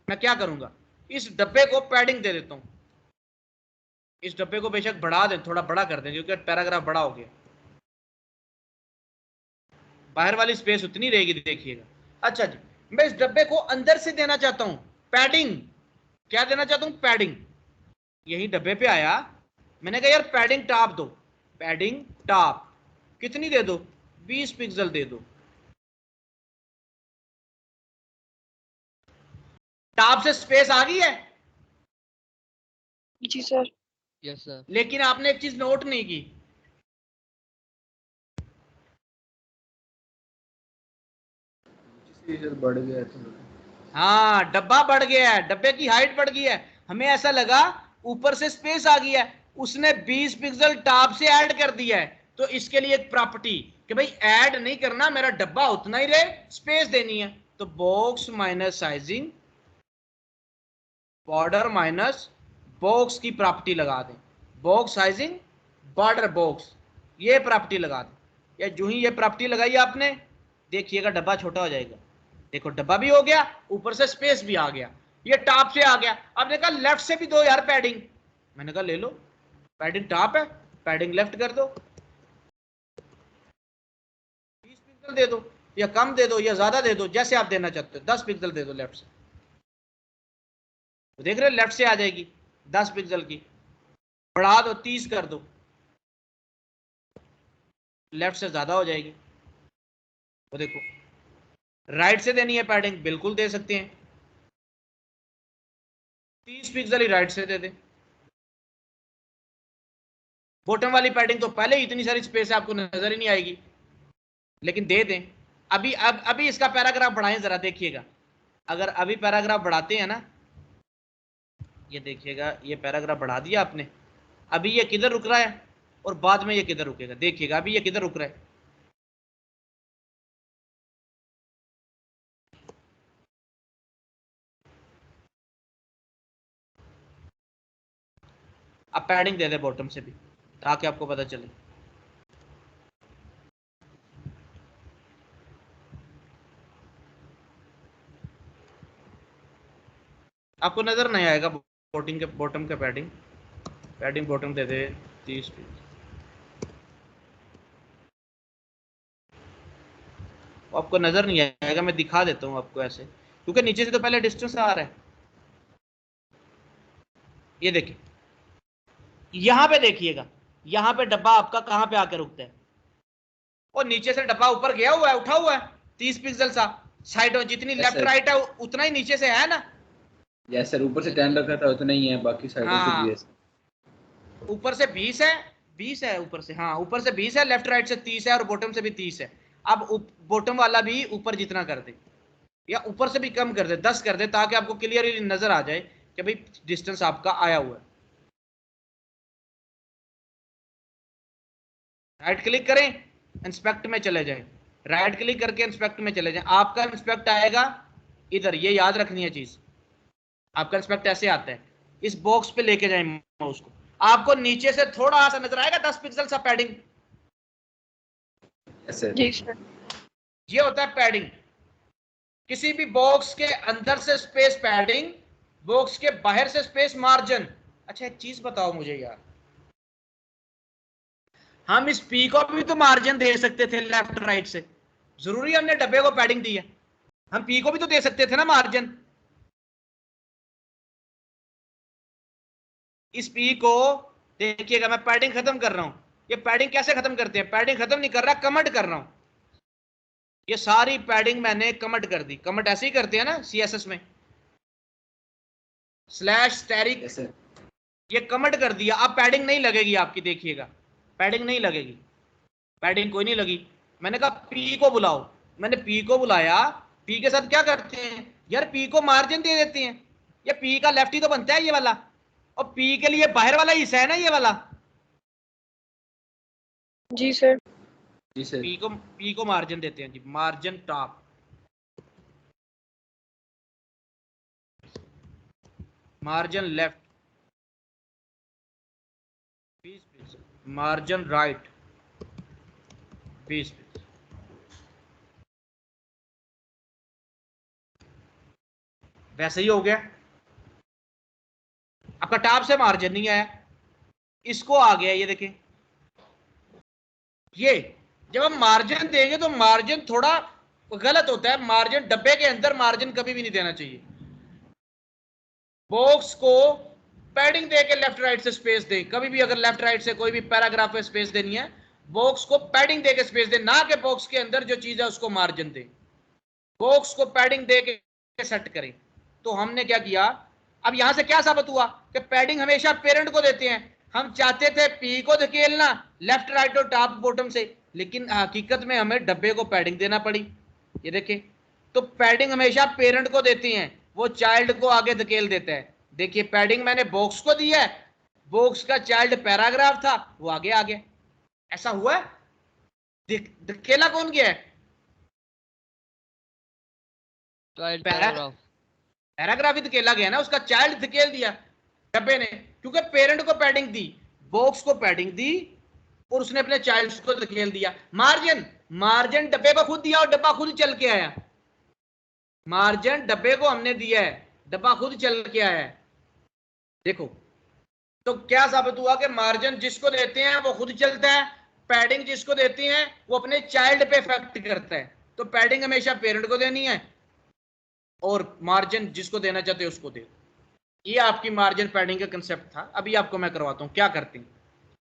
मैं क्या करूंगा, इस डब्बे को पैडिंग दे देता हूं। इस डब्बे को बेशक बढ़ा दें, थोड़ा बड़ा कर दें, क्योंकि पैराग्राफ बड़ा हो गया, बाहर वाली स्पेस उतनी रहेगी, देखिएगा। अच्छा जी, मैं इस डब्बे को अंदर से देना चाहता हूं पैडिंग। क्या देना चाहता हूं, पैडिंग। यही डब्बे पे आया, मैंने कहा यार पैडिंग टॉप दो। पैडिंग टॉप कितनी दे दो, 20 पिक्सल दे दो। टॉप से स्पेस आ गई है। जी सर। Yes sir. लेकिन आपने एक चीज नोट नहीं की, बढ़ गया तो हाँ डब्बा बढ़ गया है, डब्बे की हाइट बढ़ गई है। हमें ऐसा लगा ऊपर से स्पेस आ गई है, उसने 20 पिक्सल टॉप से ऐड कर दिया है। तो इसके लिए एक प्रॉपर्टी कि भाई ऐड नहीं करना, मेरा डब्बा उतना ही रहे, स्पेस देनी है। तो box minus sizing border minus box की प्रॉपर्टी लगा दें, बॉक्स साइजिंग बॉर्डर बॉक्स, ये प्रॉपर्टी लगा दें। या जो ही ये प्रॉपर्टी लगाई आपने, देखिएगा डब्बा छोटा हो जाएगा। देखो डब्बा भी हो गया, ऊपर से स्पेस भी आ गया, ये टॉप से आ गया। आपने कहा लेफ्ट से भी दो यार पैडिंग, मैंने कहा ले लो, पैडिंग टॉप है, पैडिंग लेफ्ट कर दो, 20 पिक्सल दे दो, या कम दे दो या ज्यादा दे दो, जैसे आप देना चाहते हो। 10 पिक्सल दे दो लेफ्ट से, तो देख रहे हो लेफ्ट से आ जाएगी 10 पिक्सल की। बढ़ा दो 30 कर दो, लेफ्ट से ज्यादा हो जाएगी। तो देखो राइट से देनी है पैडिंग, बिल्कुल दे सकते हैं, 30 पिक्सल ही राइट से दे दें। बॉटम वाली पैडिंग तो पहले ही इतनी सारी स्पेस है, आपको नजर ही नहीं आएगी, लेकिन दे दें। अभी इसका पैराग्राफ बढ़ाएं जरा, देखिएगा। अगर अभी पैराग्राफ बढ़ाते हैं ना, ये देखिएगा, ये पैराग्राफ बढ़ा दिया आपने, अभी ये किधर रुक रहा है और बाद में ये किधर रुकेगा, देखिएगा अभी ये किधर रुक रहा है। अब पैडिंग दे दे बॉटम से भी, ताकि आपको पता चले। आपको नजर नहीं आएगा बॉटम के, बॉटम का पैडिंग, पैडिंग बॉटम दे दे 30 पिक्सल, आपको नजर नहीं आएगा। मैं दिखा देता हूँ आपको ऐसे, क्योंकि नीचे से तो पहले डिस्टेंस आ रहा है। ये देखिए, यहां पे देखिएगा, यहां पे डब्बा आपका कहां पे आकर रुकता है, और नीचे से डब्बा ऊपर गया हुआ है, उठा हुआ है 30 पिक्सल सा। साइड में जितनी लेफ्ट राइट है उतना ही नीचे से है ना। यस सर, ऊपर से 10 रखा था उतना ही है, बाकी साइडों से भी है। ऊपर से 20 है, 20 है ऊपर से, हाँ ऊपर से 20 है, लेफ्ट राइट से 30 है, और बॉटम से भी 30 है। अब बॉटम वाला भी ऊपर जितना कर दे, या ऊपर से भी कम कर दे, 10 कर दे, ताकि आपको क्लियरली नजर आ जाए कि भाई डिस्टेंस आपका आया हुआ है। राइट क्लिक करें, इंस्पेक्ट में चले जाएं, राइट क्लिक करके इंस्पेक्ट में चले जाएं। आपका इंस्पेक्ट आएगा इधर, ये याद रखनी है चीज, आपका इंस्पेक्ट ऐसे आता है, इस बॉक्स पे लेके जाए माउस को, आपको नीचे से थोड़ा सा नजर आएगा 10 पिक्सल सा पैडिंग। Yes sir. जी सर। ये होता है पैडिंग। किसी भी बॉक्स के अंदर से स्पेस पैडिंग, बॉक्स के बाहर से स्पेस मार्जिन। अच्छा एक चीज बताओ मुझे यार, हम इस पी को भी तो मार्जिन दे सकते थे लेफ्ट राइट से, जरूरी हमने डब्बे को पैडिंग दी है, हम पी को भी तो दे सकते थे ना मार्जिन। इस पी को देखिएगा, मैं पैडिंग खत्म कर रहा हूं, ये पैडिंग कैसे खत्म करते हैं, पैडिंग खत्म नहीं कर रहा, कमेंट कर रहा हूं। ये सारी पैडिंग मैंने कमेंट कर दी, कमेंट ऐसे ही करते हैं ना सीएसएस में, स्लैश स्टैरिक, यस सर। ये कमेंट कर दिया। अब पैडिंग नहीं लगेगी आपकी, देखिएगा पैडिंग नहीं लगेगी, पैडिंग कोई नहीं लगी। मैंने कहा पी को बुलाओ, मैंने पी को बुलाया, पी के साथ क्या करते हैं यार, पी को मार्जिन दे देते हैं। ये पी का लेफ्ट ही तो बनता है ये वाला, और पी के लिए बाहर वाला हिस्सा है ना ये वाला। जी सर। जी सर। पी को मार्जिन देते हैं जी, margin top, margin left 20 pixel, margin right 20 pixel. वैसे ही हो गया। आपका टॉप से मार्जिन नहीं आया, इसको आ गया, ये देखें। ये जब हम मार्जिन देंगे तो मार्जिन थोड़ा गलत होता है, मार्जिन डब्बे के अंदर मार्जिन कभी भी नहीं देना चाहिए। बॉक्स को पैडिंग देके लेफ्ट राइट से स्पेस दे, कभी भी अगर लेफ्ट राइट से कोई भी पैराग्राफ में स्पेस देनी है, बॉक्स को पैडिंग देके स्पेस दे, ना कि बॉक्स के अंदर जो चीज है उसको मार्जिन दे। बॉक्स को पैडिंग देके सेट करें। तो हमने क्या किया, अब यहां से क्या साबित हुआ कि पैडिंग हमेशा पेरेंट को देते हैं। हम चाहते थे पी को धकेलना लेफ्ट राइट और टॉप बॉटम से, लेकिन हकीकत में हमें डब्बे को पैडिंग देना पड़ी। ये देखें, तो पैडिंग हमेशा पेरेंट को देती हैं, वो चाइल्ड को आगे धकेल देता है। देखिए पैडिंग मैंने बॉक्स को दी है, बॉक्स का चाइल्ड पैराग्राफ था, वो आगे आ गया। ऐसा हुआ है? धकेला कौन गया है? चाइल्ड पैराग्राफ, पैराग्राफ ही धकेला गया ना, उसका चाइल्ड धकेल दिया डब्बे ने, क्योंकि पेरेंट को पैडिंग दी, बॉक्स को पैडिंग दी और उसने अपने चाइल्ड को धकेल दिया। मार्जिन, मार्जिन डब्बे को खुद दिया और डब्बा खुद चल के आया। मार्जिन डब्बे को हमने दिया है, डब्बा खुद चल के आया है। देखो तो क्या साबित हुआ कि मार्जिन जिसको देते हैं वो खुद चलता है, पैडिंग जिसको देती हैं वो अपने चाइल्ड पे इफेक्ट करता है। तो पैडिंग हमेशा पेरेंट को देनी है और मार्जिन जिसको देना चाहते हैं उसको दे। ये आपकी मार्जिन पैडिंग का कंसेप्ट था। अभी आपको मैं करवाता हूँ क्या करते हैं।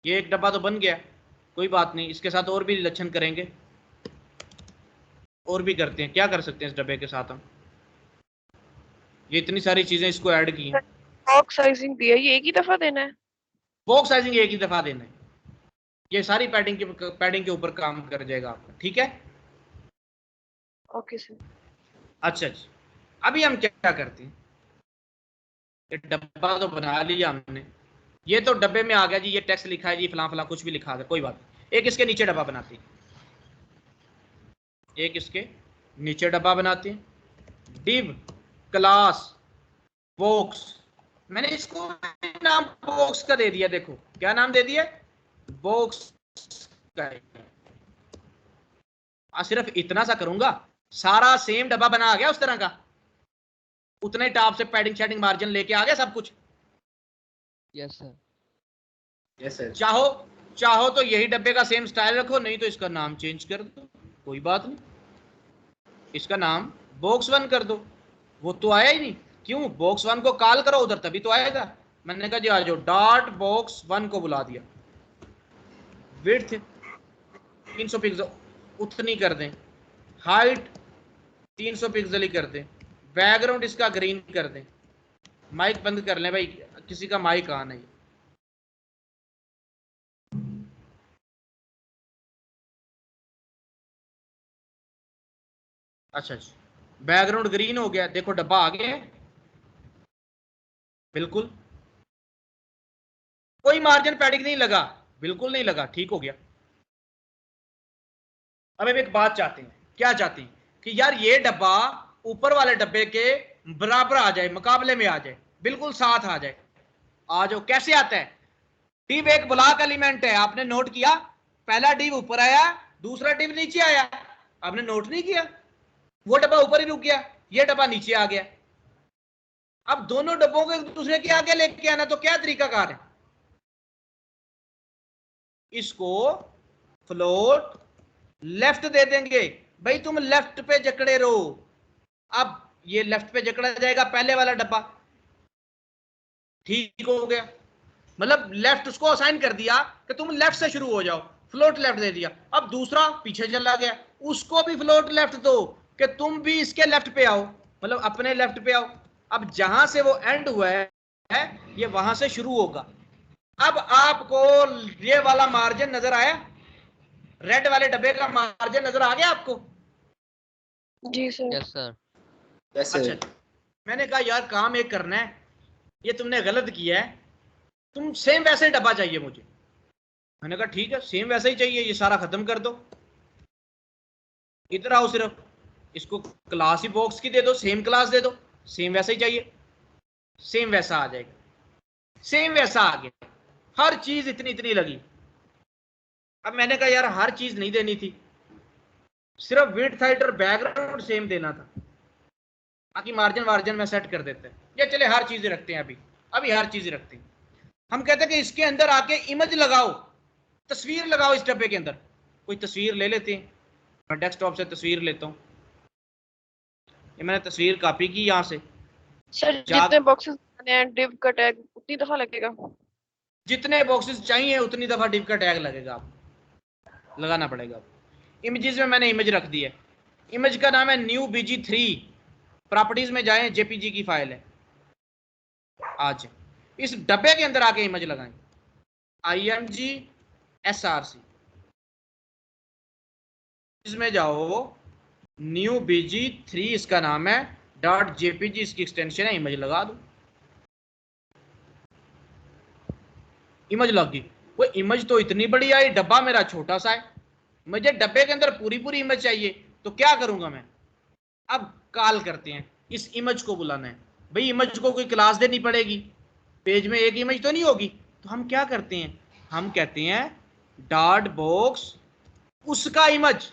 ये एक डब्बा तो बन गया, कोई बात नहीं, इसके साथ और भी लक्षण करेंगे, और भी करते हैं। क्या कर सकते हैं इस डब्बे के साथ हम, ये इतनी सारी चीजें इसको ऐड की हैं। बॉक्स साइजिंग भी है, ये एक ही दफा देना है? बॉक्स साइजिंग एक ही दफा देना है, ये सारी पैडिंग के ऊपर काम कर जाएगा आपका, ठीक है। Okay sir. अच्छा अच्छा, अभी हम क्या करते हैं, ये डब्बा तो बना लिया हमने, ये तो डब्बे में आ गया जी, ये टेक्स्ट लिखा है जी, फलां फलां कुछ भी लिखा है, कोई बात नहीं। एक इसके नीचे डब्बा बनाते हैं, एक इसके नीचे डब्बा बनाते हैं, डिव क्लास बॉक्स। मैंने इसको नाम बॉक्स का दे दिया, देखो क्या नाम दे दिया, बॉक्स का। सिर्फ इतना सा करूंगा, सारा सेम डब्बा बना आ गया उस तरह का, उतने टॉप से पैडिंग शेडिंग मार्जिन लेके आ गया सब कुछ। Yes sir, yes sir. चाहो तो यही डब्बे का सेम स्टाइल रखो, नहीं तो इसका नाम चेंज कर दो, कोई बात नहीं, इसका नाम बॉक्स 1 कर दो। वो तो आया ही नहीं, क्यों, बॉक्स 1 को कॉल करो उधर तभी तो आएगा। मैंने कहा जी आ जाओ, डॉट बॉक्स 1 को बुला दिया। विड्थ 300 पिक्सल उतनी कर दें, हाइट 300 पिक्सल ही कर दें, बैकग्राउंड इसका ग्रीन कर दें। माइक बंद कर लें भाई, किसी का माइक आ नहीं। अच्छा अच्छा, बैकग्राउंड ग्रीन हो गया, देखो डब्बा आ गया है बिल्कुल, कोई मार्जिन पैडिंग नहीं लगा, बिल्कुल नहीं लगा, ठीक हो गया। अब हम एक बात चाहते हैं, क्या चाहते हैं कि यार ये डब्बा ऊपर वाले डब्बे के बराबर आ जाए, मुकाबले में आ जाए, बिल्कुल साथ आ जाए। आ जाओ। कैसे आता है? डिव एक ब्लॉक एलिमेंट है, आपने नोट किया, पहला डिव ऊपर आया, दूसरा डिव नीचे आया, आपने नोट नहीं किया, वो डब्बा ऊपर ही रुक गया, ये डब्बा नीचे आ गया। अब दोनों डब्बों को एक दूसरे के आगे लेके आना, तो क्या तरीकाकार है? इसको फ्लोट लेफ्ट दे देंगे, भाई तुम लेफ्ट पे जकड़े रहो। अब ये लेफ्ट पे जकड़ा जाएगा, पहले वाला डब्बा ठीक हो गया, मतलब लेफ्ट उसको असाइन कर दिया कि तुम लेफ्ट से शुरू हो जाओ, फ्लोट लेफ्ट दे दिया। अब दूसरा पीछे चला गया, उसको भी फ्लोट लेफ्ट दो कि तुम भी इसके लेफ्ट पे आओ, मतलब अपने लेफ्ट पे आओ। अब जहां से वो एंड हुआ है ये वहां से शुरू होगा। अब आपको ये वाला मार्जिन नजर आया, रेड वाले डब्बे का मार्जिन नजर आ गया आपको? जी सर। Yes sir. वैसे अच्छा, मैंने कहा यार काम एक करना है, ये तुमने गलत किया है, तुम सेम वैसे ही डब्बा चाहिए मुझे। मैंने कहा ठीक है, सेम वैसे ही चाहिए, ये सारा खत्म कर दो, इधर आओ, सिर्फ इसको क्लास ही बॉक्स की दे दो, सेम क्लास दे दो, सेम वैसा ही चाहिए, सेम वैसा आ जाएगा, सेम वैसा आ गया, हर चीज इतनी इतनी लगी। अब मैंने कहा यार हर चीज नहीं देनी थी, सिर्फ विड्थ हाइट और बैकग्राउंड सेम देना था, बाकी मार्जिन वार्जिन में सेट कर देते हैं। ये चले हर चीज रखते हैं, अभी हर चीज रखते हैं। हम कहते हैं कि इसके अंदर आके इमेज लगाओ, तस्वीर लगाओ इस डब्बे के अंदर। कोई तस्वीर ले लेते हैं, मैं डेस्कटॉप से तस्वीर लेता हूँ, ये मैंने तस्वीर कॉपी की यहाँ से। सर जितने बॉक्सेस बने हैं डिव का टैग उतनी दफा लगेगा? जितने बॉक्सेस चाहिए उतनी दफा डिव का टैग लगेगा, आपको लगाना पड़ेगा। इमेजेस में मैंने इमेज रख दी है, इमेज का नाम है न्यू BG3, प्रॉपर्टीज में जाएं, JPG की फाइल है। आज इस डब्बे के अंदर आके इमेज लगाएं, IMG SRC, इसमें जाओ, न्यू BG3 इसका नाम है, .jpg इसकी एक्सटेंशन है, इमेज लगा दो, इमेज लग गई। वो इमेज तो इतनी बड़ी आई, डब्बा मेरा छोटा सा है, मुझे डब्बे के अंदर पूरी पूरी इमेज चाहिए, तो क्या करूंगा मैं? अब कॉल करते हैं, इस इमेज को बुलाना है, भाई इमेज को कोई क्लास देनी पड़ेगी, पेज में एक इमेज तो नहीं होगी, तो हम क्या करते हैं, हम कहते हैं डॉट बॉक्स उसका इमेज,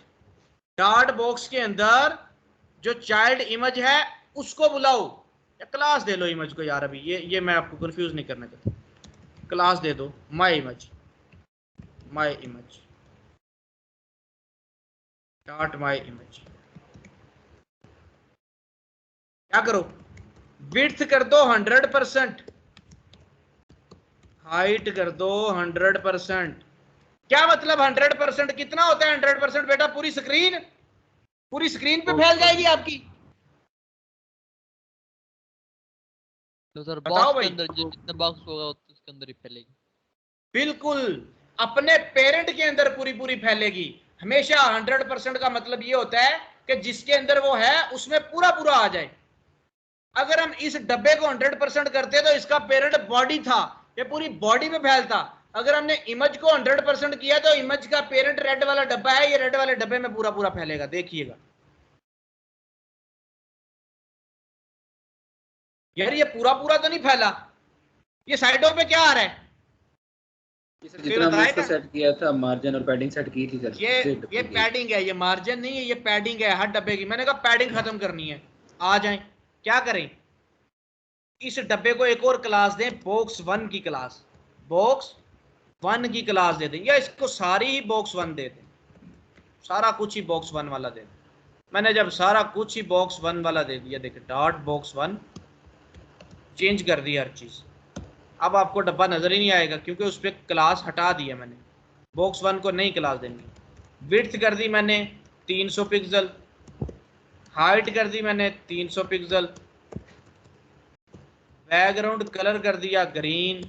डॉट बॉक्स के अंदर जो चाइल्ड इमेज है उसको बुलाओ, या क्लास दे लो इमेज को यार, अभी ये मैं आपको कंफ्यूज नहीं करना चाहता, क्लास दे दो my image, my image dot my image. क्या करो, विड्थ कर दो 100%, हाइट कर दो 100%। क्या मतलब 100%? कितना होता है 100% बेटा? पूरी स्क्रीन पे फैल जाएगी आपकी। तो सर बताओ बॉक्स के भाई। अंदर जितना बॉक्स होगा उसके अंदर ही फैलेगी। बिल्कुल, अपने पेरेंट के अंदर पूरी पूरी फैलेगी। हमेशा 100% का मतलब ये होता है कि जिसके अंदर वो है उसमें पूरा पूरा आ जाए। अगर हम इस डब्बे को 100% करते तो इसका पेरेंट बॉडी था, ये पूरी बॉडी में फैलता। अगर हमने इमेज को 100% किया तो इमेज का पेरेंट रेड वाला डब्बा है, ये रेड वाले डब्बे में पूरा पूरा फैलेगा, देखिएगा। यार ये पूरा पूरा तो नहीं फैला, ये साइडों पे क्या आ रहा है? जितना हमने इसको सेट किया था, मार्जिन और पैडिंग सेट की थी सर, ये पैडिंग है, ये मार्जिन नहीं है, ये पैडिंग है हर डब्बे की। मैंने कहा पैडिंग खत्म करनी है, आ जाएं। क्या करें, इस डब्बे को एक और क्लास दें, बॉक्स 1 की क्लास, बॉक्स 1 की क्लास दे दें, या इसको सारी ही बॉक्स 1 दे दें, सारा कुछ ही बॉक्स 1 वाला दे दें। मैंने जब सारा कुछ ही बॉक्स 1 वाला दे दिया, देखिए डॉट बॉक्स 1, चेंज कर दी हर चीज। अब आपको डब्बा नजर ही नहीं आएगा क्योंकि उस पर क्लास हटा दी है मैंने, बॉक्स 1 को नई क्लास देंगे। विड्थ कर दी मैंने 300 पिक्सल, हाइट कर दी मैंने 300 पिक्सल, बैकग्राउंड कलर कर दिया ग्रीन।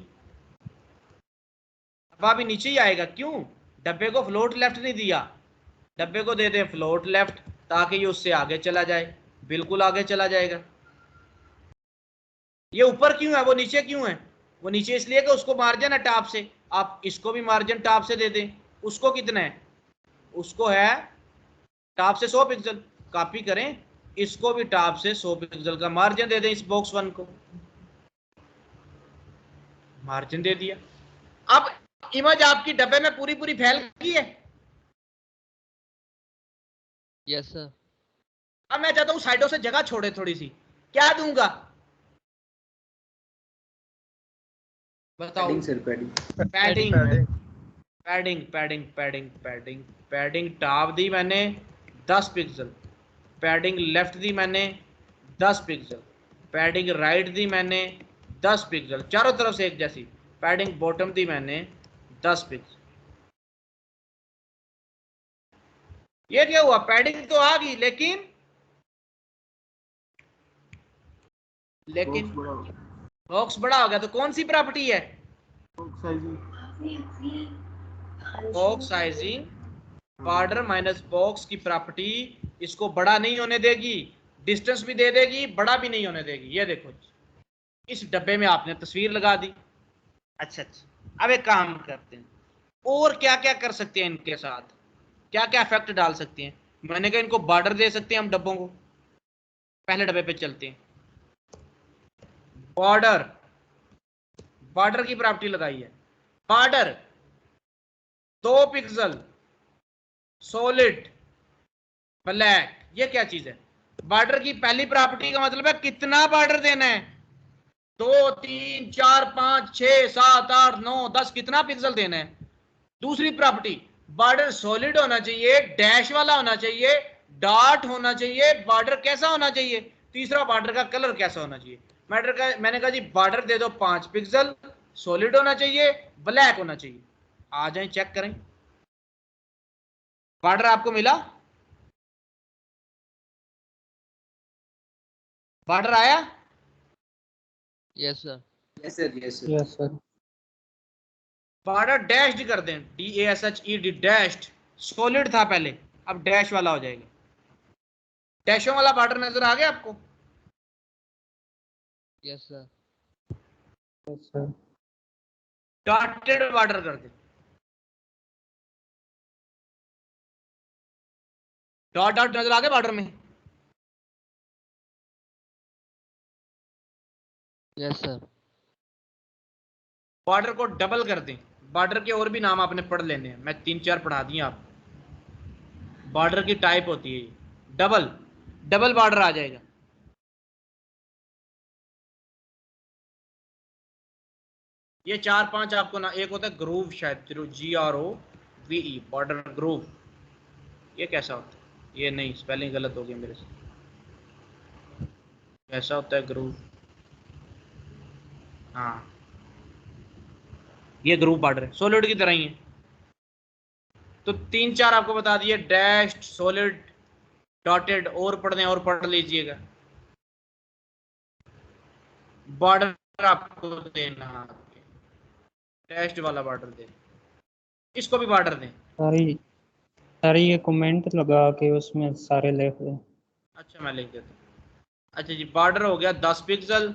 अब अभी नीचे ही आएगा, क्यों? डब्बे को फ्लोट लेफ्ट नहीं दिया, डब्बे को दे दें फ्लोट लेफ्ट ताकि ये उससे आगे चला जाए, बिल्कुल आगे चला जाएगा। ये ऊपर क्यों है, वो नीचे क्यों है? वो नीचे इसलिए कि उसको मार्जिन है टॉप से, आप इसको भी मार्जिन टॉप से दे दें। उसको कितना है? उसको है टॉप से 100 पिक्सल, कॉपी करें, इसको भी टॉप से 100 पिक्सल का मार्जिन दे दें इस बॉक्स 1 को। मार्जिन दे दिया। अब इमेज आपकी डब्बे में पूरी पूरी फैल गई है। Yes sir. अब मैं चाहता हूं साइडों से जगह छोड़े थोड़ी सी, क्या दूंगा बताओ? Padding sir, padding. Padding padding padding padding padding padding top दी मैंने 10 पिक्सल, पैडिंग लेफ्ट दी मैंने 10 पिक्सल, पैडिंग राइट दी मैंने 10 पिक्सल, चारों तरफ से एक जैसी। पैडिंग बॉटम दी मैंने 10 पिक्सल। ये क्या हुआ? पैडिंग तो आ गई, लेकिन बॉक्स बड़ा हो गया। तो कौन सी प्रॉपर्टी है? Box sizing, border minus box की प्रॉपर्टी इसको बड़ा नहीं होने देगी, डिस्टेंस भी दे देगी, बड़ा भी नहीं होने देगी। ये देखो, इस डब्बे में आपने तस्वीर लगा दी। अच्छा, अब एक काम करते हैं, और क्या क्या कर सकते हैं इनके साथ, क्या क्या इफेक्ट डाल सकते हैं। मैंने कहा इनको बॉर्डर दे सकते हैं हम डब्बों को। पहले डब्बे पे चलते हैं। बॉर्डर, बॉर्डर की प्रॉपर्टी लगाई है। Border 2 pixel, solid, black. ये क्या चीज है? बॉर्डर की पहली प्रॉपर्टी का मतलब है कितना बॉर्डर देना है। 2 3 4 5 6 7 8 9 10, कितना पिक्सल देना है। दूसरी प्रॉपर्टी, बॉर्डर सॉलिड होना चाहिए, डैश वाला होना चाहिए, डॉट होना चाहिए, बॉर्डर कैसा होना चाहिए। तीसरा, बॉर्डर का कलर कैसा होना चाहिए। मैंने कहा जी बॉर्डर दे दो 5 पिक्सल, सॉलिड होना चाहिए, ब्लैक होना चाहिए। आ जाए चेक करें, बॉर्डर आपको मिला? बॉर्डर आया? Yes sir. Yes sir, yes sir, yes sir. Border dashed कर दें, DASHED, डैश्ड। सॉलिड था पहले, अब डैश वाला हो जाएगा। डैशों वाला बॉर्डर नजर आ गया आपको? Yes sir. Yes sir. Dotted border कर दे, डॉट डॉट नजर आ गया बॉर्डर में? Yes sir. बॉर्डर को डबल कर दें। बॉर्डर के और भी नाम आपने पढ़ लेने हैं, मैं 3 4 पढ़ा दिए आप। बॉर्डर की टाइप होती है डबल, डबल बॉर्डर आ जाएगा। ये 4 5 आपको ना, एक होता है ग्रूव, शायद GROVE, बॉर्डर ग्रूव। ये कैसा होता है? ये नहीं, स्पेलिंग गलत हो गई मेरे से। कैसा होता है ग्रूव? हाँ, ये ग्रूव बॉर्डर है, सॉलिड की तरह ही है। तो 3 4 आपको बता दिए, डैश्ड, सॉलिड, डॉटेड। और पढ़ने और पढ़ लीजिएगा। बॉर्डर आपको देना, डैश्ड वाला बॉर्डर दे, इसको भी बॉर्डर दें। सारी ये कमेंट लगा के उसमें सारे लिख दें। अच्छा, मैं लिख देता हूँ। अच्छा जी, बॉर्डर हो गया 10 पिक्सल,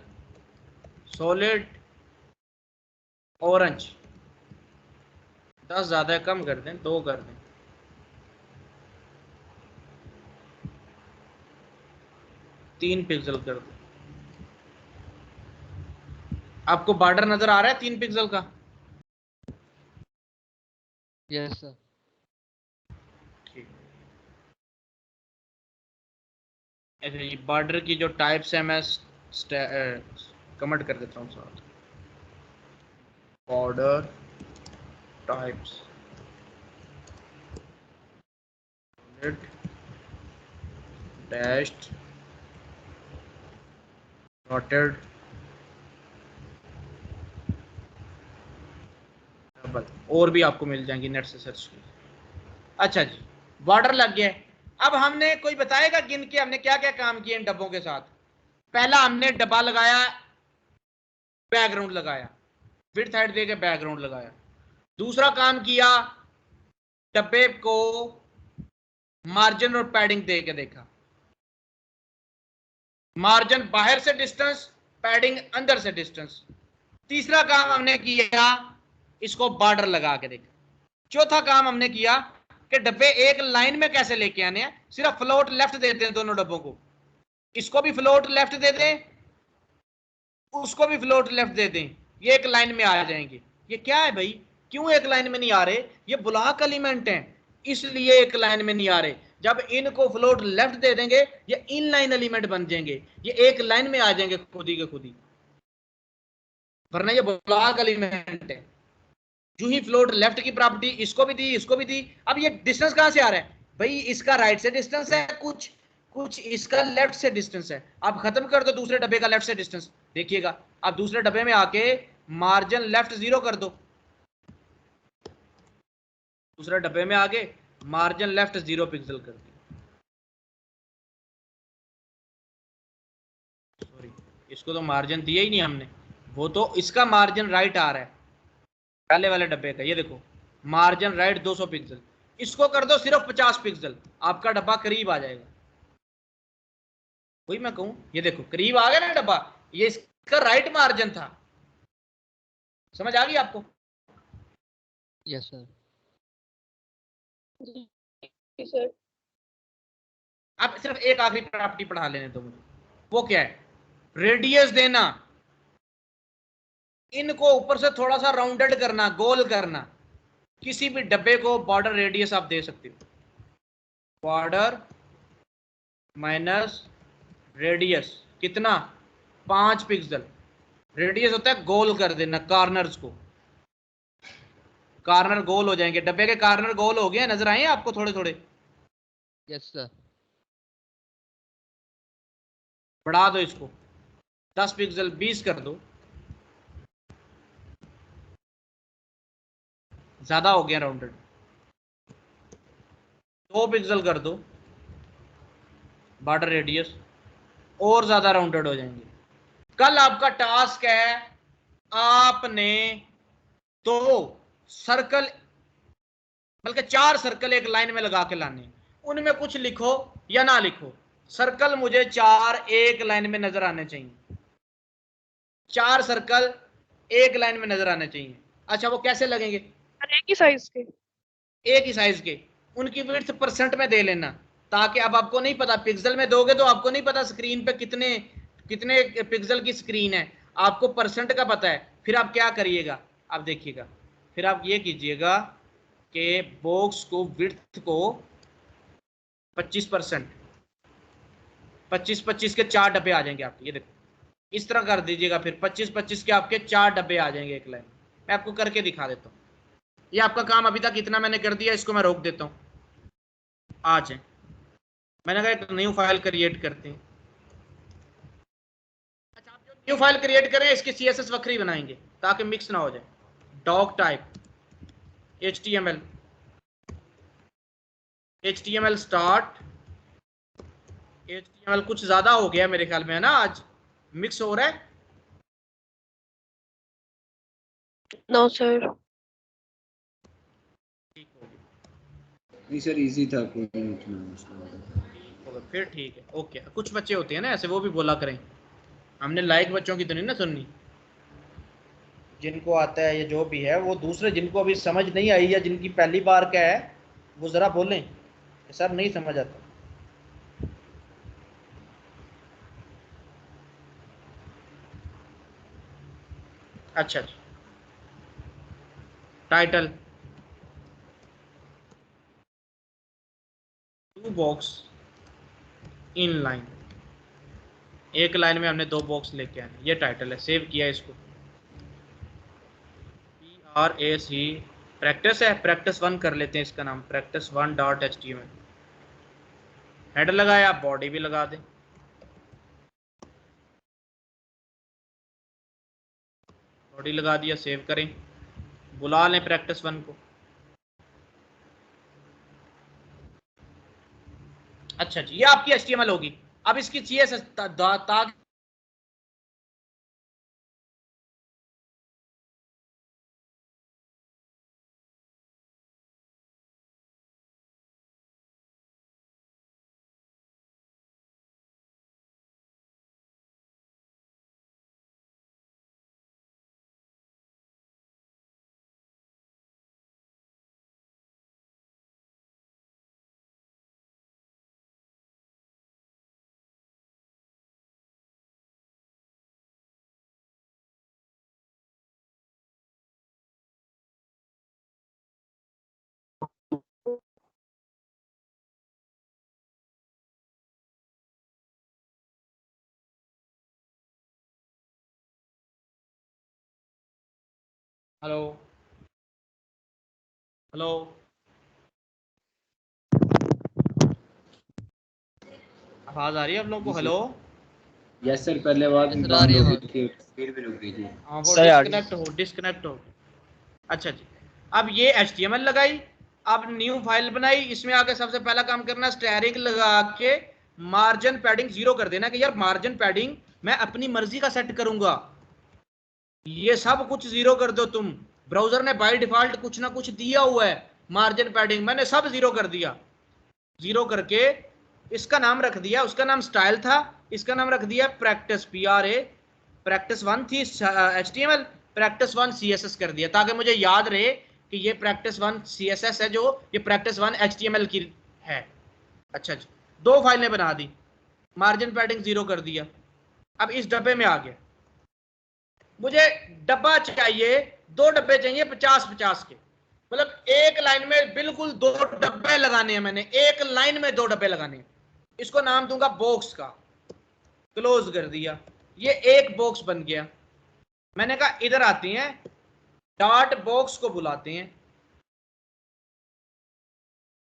सॉलिड, ऑरेंज। 10 ज्यादा है, कम कर दें, 2 कर दें। 3 पिक्सल कर दें। आपको बॉर्डर नजर आ रहा है 3 पिक्सल का? Yes sir. ठीक। अच्छा जी, बॉर्डर की जो टाइप्स है मैं कमेंट कर देता हूँ साथ। Border types, dashed, dotted, double. और भी आपको मिल जाएंगी, नेट से सर्च कीजिए। अच्छा जी, बॉर्डर लग गया। अब हमने, कोई बताएगा गिन के हमने क्या क्या काम किए इन डब्बों के साथ? पहला, हमने डब्बा लगाया, बैकग्राउंड लगाया, विड्थ हाइट देके बैकग्राउंड लगाया। दूसरा काम किया, डब्बे को मार्जिन और पैडिंग दे के देखा। मार्जिन बाहर से डिस्टेंस, पैडिंग अंदर से डिस्टेंस। तीसरा काम हमने किया, इसको बॉर्डर लगा के देखा। चौथा काम हमने किया कि डब्बे एक लाइन में कैसे लेके आने हैं। सिर्फ फ्लोट लेफ्ट देते हैं दोनों डब्बों को, इसको भी फ्लोट लेफ्ट दे दें, उसको भी फ्लोट लेफ्ट दे दें। ये एक लाइन में आ जाएंगे। ये क्या है भाई, क्यों एक लाइन में नहीं आ रहे? ये ब्लॉक एलिमेंट हैं, इसलिए एक लाइन में नहीं आ रहे। जब इनको फ्लोट लेफ्ट दे देंगे ये इन लाइन एलिमेंट बन जाएंगे, ये एक लाइन में आ जाएंगे खुद ही के खुद ही, वरना ये ब्लॉक एलिमेंट है। जो ही फ्लोट लेफ्ट की प्रॉपर्टी इसको भी दी, इसको भी दी। अब ये डिस्टेंस कहां से आ रहा है भाई? इसका राइट से डिस्टेंस है, कुछ कुछ इसका लेफ्ट से डिस्टेंस है। आप खत्म कर दो दूसरे डब्बे का लेफ्ट से डिस्टेंस, देखिएगा आप दूसरे डब्बे में आके मार्जिन लेफ्ट 0 कर दो, दूसरे डब्बे में आगे मार्जिन लेफ्ट 0 पिक्सल कर दो। सॉरी, इसको तो मार्जिन दिया ही नहीं हमने, वो तो इसका मार्जिन राइट आ रहा है पहले वाले डब्बे का। ये देखो मार्जिन राइट 200 पिक्सल, इसको कर दो सिर्फ 50 पिक्सल, आपका डब्बा करीब आ जाएगा। वही मैं कहूं, ये देखो करीब आ गया ना डब्बा, ये इसका राइट मार्जिन था। समझ आ गई आपको? Yes sir. जी सर। अब सिर्फ एक आखिरी प्रॉपर्टी पढ़ा लेने दो मुझे, वो क्या है? रेडियस देना, इनको ऊपर से थोड़ा सा राउंडेड करना, गोल करना। किसी भी डब्बे को बॉर्डर रेडियस आप दे सकते हो, बॉर्डर माइनस रेडियस कितना? 5 पिक्सल। रेडियस होता है गोल कर देना कॉर्नर्स को, कॉर्नर गोल हो जाएंगे, डब्बे के कॉर्नर गोल हो गए, नजर आए आपको थोड़े थोड़े? Yes sir. बढ़ा दो इसको 10 पिक्सल, 20 कर दो, ज्यादा हो गया राउंडेड। 2 पिक्सल कर दो बॉर्डर रेडियस, और ज्यादा राउंडेड हो जाएंगे। कल आपका टास्क है, आपने 2 सर्कल बल्कि 4 सर्कल एक लाइन में लगा के लाने, उनमें कुछ लिखो या ना लिखो, सर्कल मुझे 4 एक लाइन में नजर आने चाहिए, 4 सर्कल एक लाइन में नजर आने चाहिए। अच्छा वो कैसे लगेंगे? एक ही साइज के? एक ही साइज के, उनकी विड्थ परसेंट में दे लेना, ताकि अब आपको नहीं पता, पिक्सल में दोगे तो आपको नहीं पता स्क्रीन पे कितने कितने पिक्सल की स्क्रीन है, आपको परसेंट का पता है। फिर आप क्या करिएगा, आप देखिएगा, फिर आप ये कीजिएगा कि बॉक्स को विड्थ को 25%, 25-25 के 4 डब्बे आ जाएंगे आपके, ये देखो इस तरह कर दीजिएगा, फिर 25-25 के आपके 4 डब्बे आ जाएंगे एक लाइन। मैं आपको करके दिखा देता हूँ, ये आपका काम अभी तक इतना मैंने कर दिया, इसको मैं रोक देता हूँ। आ जाए, मैंने कहा एक न्यू फाइल क्रिएट करते हैं। अच्छा आप जो न्यू फाइल क्रिएट करें इसकी CSS वक्री बनाएंगे ताकि मिक्स ना हो जाए। Doc type HTML, HTML start, HTML कुछ ज्यादा हो गया मेरे ख्याल में है ना, आज मिक्स हो रहा है। No sir. ठीक हो गया, नहीं सर इजी था, कोई नहीं मसला। ठीक होगा फिर, ठीक है ओके। कुछ बच्चे होते हैं ना ऐसे, वो भी बोला करें, हमने लाइक बच्चों की तो नहीं ना सुननी, जिनको आता है ये जो भी है, वो दूसरे जिनको अभी समझ नहीं आई या जिनकी पहली बार का है वो ज़रा बोलें कि सर नहीं समझ आता। अच्छा अच्छा, टाइटल 2 बॉक्स इन लाइन, एक लाइन में हमने 2 बॉक्स लेके आए, ये टाइटल है, सेव किया इसको, PRAC प्रैक्टिस है, practice 1 कर लेते हैं इसका नाम, practice1.html। हेड लगाया, बॉडी भी लगा दें, बॉडी लगा दिया, सेव करें, बुला लें practice 1 को। अच्छा जी, ये आपकी HTML होगी। अब इसकी CSS हेलो हेलो, आवाज आ रही है आप लोगों को? हेलो, यस सर, पहले आवाज Yes, sir, आ बंद रही है हो गई आवाज। थी, स्पीड भी रुक गई थी। हाँ वो सर, आ गई। डिस्कनेक्ट हो। अच्छा जी, अब ये HTML लगाई, अब न्यू फाइल बनाई, इसमें आके सबसे पहला काम करना स्टैरिंग लगा के मार्जिन पैडिंग 0 कर देना कि यार मार्जिन पैडिंग मैं अपनी मर्जी का सेट करूंगा, ये सब कुछ 0 कर दो तुम। ब्राउजर ने बाय डिफॉल्ट कुछ ना कुछ दिया हुआ है, मार्जिन पैडिंग मैंने सब 0 कर दिया। 0 करके इसका नाम रख दिया, उसका नाम स्टाइल था, इसका नाम रख दिया प्रैक्टिस, PRA, प्रैक्टिस 1 थी HTML, प्रैक्टिस 1 CSS कर दिया, ताकि मुझे याद रहे कि ये प्रैक्टिस 1 CSS है, जो ये प्रैक्टिस 1 HTML की है। अच्छा जी, 2 फाइलें बना दी, मार्जिन पैडिंग 0 कर दिया। अब इस डब्बे में आ गया, मुझे डब्बा चाहिए, 2 डब्बे चाहिए 50-50 के, मतलब एक लाइन में बिल्कुल 2 डब्बे लगाने हैं, मैंने एक लाइन में 2 डब्बे लगाने हैं। इसको नाम दूंगा बॉक्स का, क्लोज कर दिया, ये एक बॉक्स बन गया। मैंने कहा इधर आती हैं, डॉट बॉक्स को बुलाते हैं,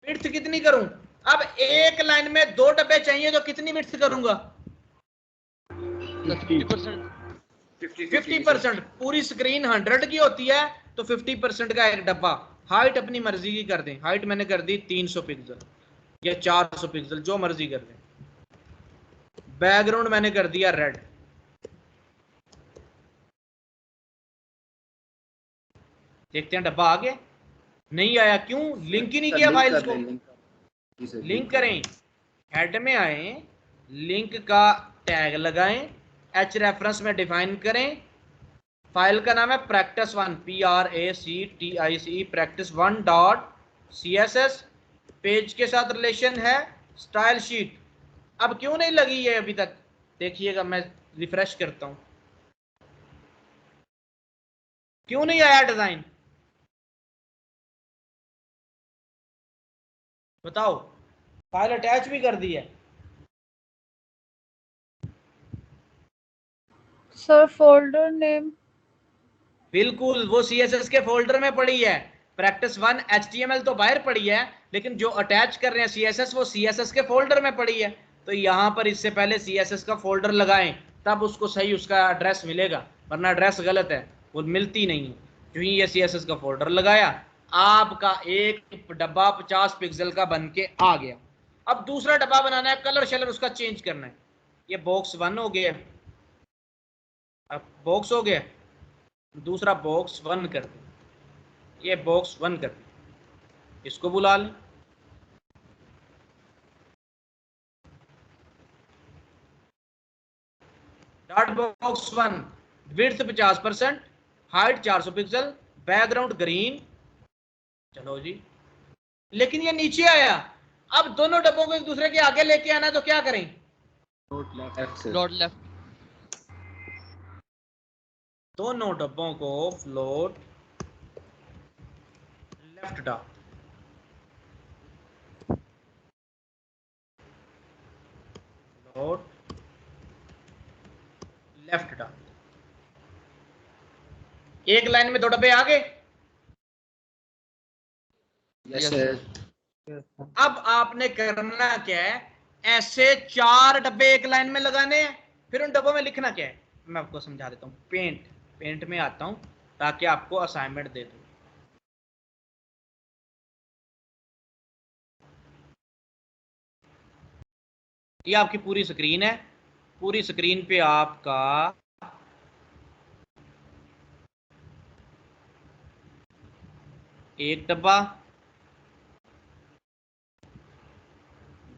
विड्थ कितनी करूं? अब एक लाइन में 2 डब्बे चाहिए तो कितनी विड्थ करूंगा? 50%। 50%। पूरी स्क्रीन 100 की होती है तो 50% का एक डब्बा। हाइट अपनी मर्जी की कर दें, हाइट मैंने कर दी 300 पिक्सल या 400 पिक्सल, जो मर्जी कर दें। बैकग्राउंड मैंने कर दिया रेड। देखते हैं डब्बा आ गया, नहीं आया, क्यों? लिंक ही नहीं किया लिंक फाइल्स कर को। दें, लिंक। जी सर, लिंक करें, हेड में आए, लिंक का टैग लगाएं, एच रेफरेंस में डिफाइन करें, फाइल का नाम है practice1, PRACTICE, practice1.css, पेज के साथ रिलेशन है स्टाइल शीट। अब क्यों नहीं लगी ये अभी तक? देखिएगा, मैं रिफ्रेश करता हूं, क्यों नहीं आया डिजाइन? बताओ, फाइल अटैच भी कर दी है। सर फोल्डर नेम बिल्कुल, वो CSS के फोल्डर में पड़ी है। practice1 HTML तो बाहर पड़ी है, लेकिन जो अटैच कर रहे हैं CSS, वो CSS के फोल्डर में पड़ी है। तो यहां पर इससे पहले CSS का फोल्डर लगाएं, तब उसको सही उसका एड्रेस मिलेगा, वरना एड्रेस गलत है, वो मिलती नहीं है। जो ही ये CSS का फोल्डर लगाया, आपका एक डब्बा 50 पिक्सल का बन के आ गया। अब दूसरा डब्बा बनाना है, कलर शलर उसका चेंज करना है। ये बॉक्स 1 हो गया, अब बॉक्स हो गया, दूसरा बॉक्स 1 कर दे, ये बॉक्स 1 कर दे, इसको बुला लें। Dot box 1, width 50%, height 400 pixel, background green. चलो जी, लेकिन ये नीचे आया। अब दोनों डब्बों को एक दूसरे के आगे लेके आना है, तो क्या करें? Lord left. दोनों डब्बों को फ्लोट लेफ्ट डाल, फ्लोट लेफ्ट डाल। एक लाइन में 2 डब्बे आ गए। Yes Yes, sir. sir. अब आपने करना क्या है, ऐसे 4 डब्बे एक लाइन में लगाने हैं, फिर उन डब्बों में लिखना क्या है, मैं आपको समझा देता हूँ। पेंट में आता हूँ ताकि आपको असाइनमेंट दे दूँ। ये आपकी पूरी स्क्रीन है, पूरी स्क्रीन पे आपका एक डब्बा,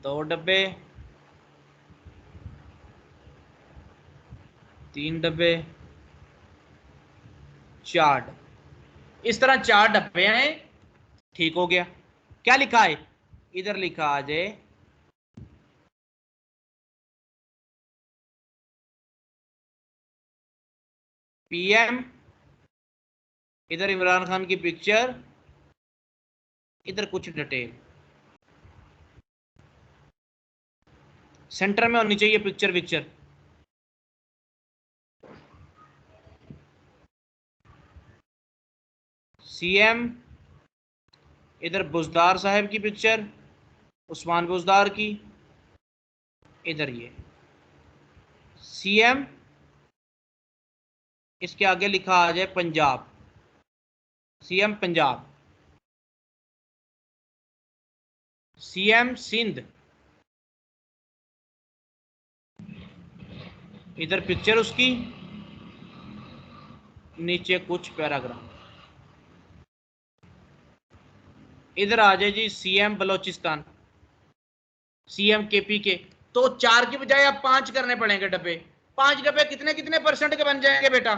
2 डब्बे, 3 डब्बे, 4 डब्बे, इस तरह 4 डब्बे हैं। ठीक हो गया। क्या लिखा है इधर? लिखा आ जाए PM, इधर इमरान खान की पिक्चर, इधर कुछ डिटेल, सेंटर में होनी चाहिए पिक्चर। सीएम, इधर बुजदार साहब की पिक्चर, उस्मान बुजदार की, इधर ये सीएम, इसके आगे लिखा आ जाए पंजाब, सीएम पंजाब, सीएम सिंध, इधर पिक्चर उसकी, नीचे कुछ पैराग्राफ, इधर आ जाए जी सीएम बलोचिस्तान, सीएम केपी के। तो 4 की बजाय अब 5 करने पड़ेंगे डब्बे। 5 डब्बे कितने कितने परसेंट के बन जाएंगे बेटा?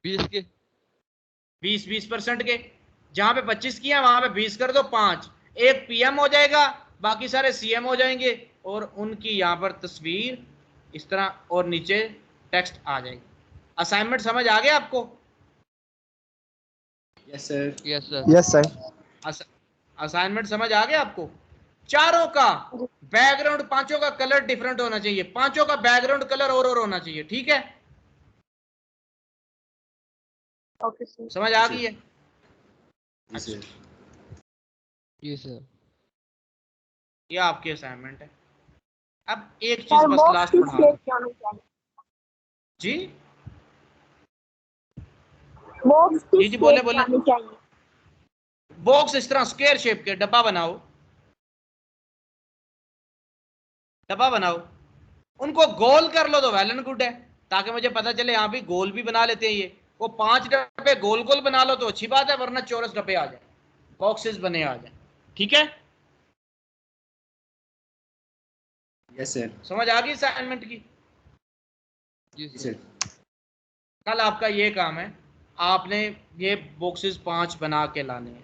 20 के। 20% के। जहां पे 25 किया वहां पे 20 कर दो, 5। एक पीएम हो जाएगा, बाकी सारे सीएम हो जाएंगे, और उनकी यहां पर तस्वीर इस तरह, और नीचे टेक्स्ट आ जाएगी। असाइनमेंट समझ आ गया आपको? Yes sir. Yes sir. Yes sir. Assignment समझ आ गया आपको? चारों का बैकग्राउंड, पांचों का कलर डिफरेंट होना चाहिए, पांचों का बैकग्राउंड कलर और होना चाहिए, ठीक है? Okay sir. समझ आ गई है? जी सर। जी सर। ये आपकी असाइनमेंट है। अब एक चीज बस लास्ट पढ़ा दो। जी जी जी, बोले बोले। बॉक्स इस तरह स्क्वायर शेप के डब्बा बनाओ, डब्बा बनाओ, उनको गोल कर लो तो वेल एंड गुड है, ताकि मुझे पता चले यहाँ भी गोल भी बना लेते हैं ये। वो 5 डब्बे गोल गोल बना लो तो अच्छी बात है, वरना चौरस डब्बे आ जाए, बॉक्सेस बने आ जाए, ठीक है? Yes sir. समझ आ गई असाइनमेंट की? जी जी सर। सर। कल आपका ये काम है, आपने ये बॉक्सेस 5 बना के लाने हैं।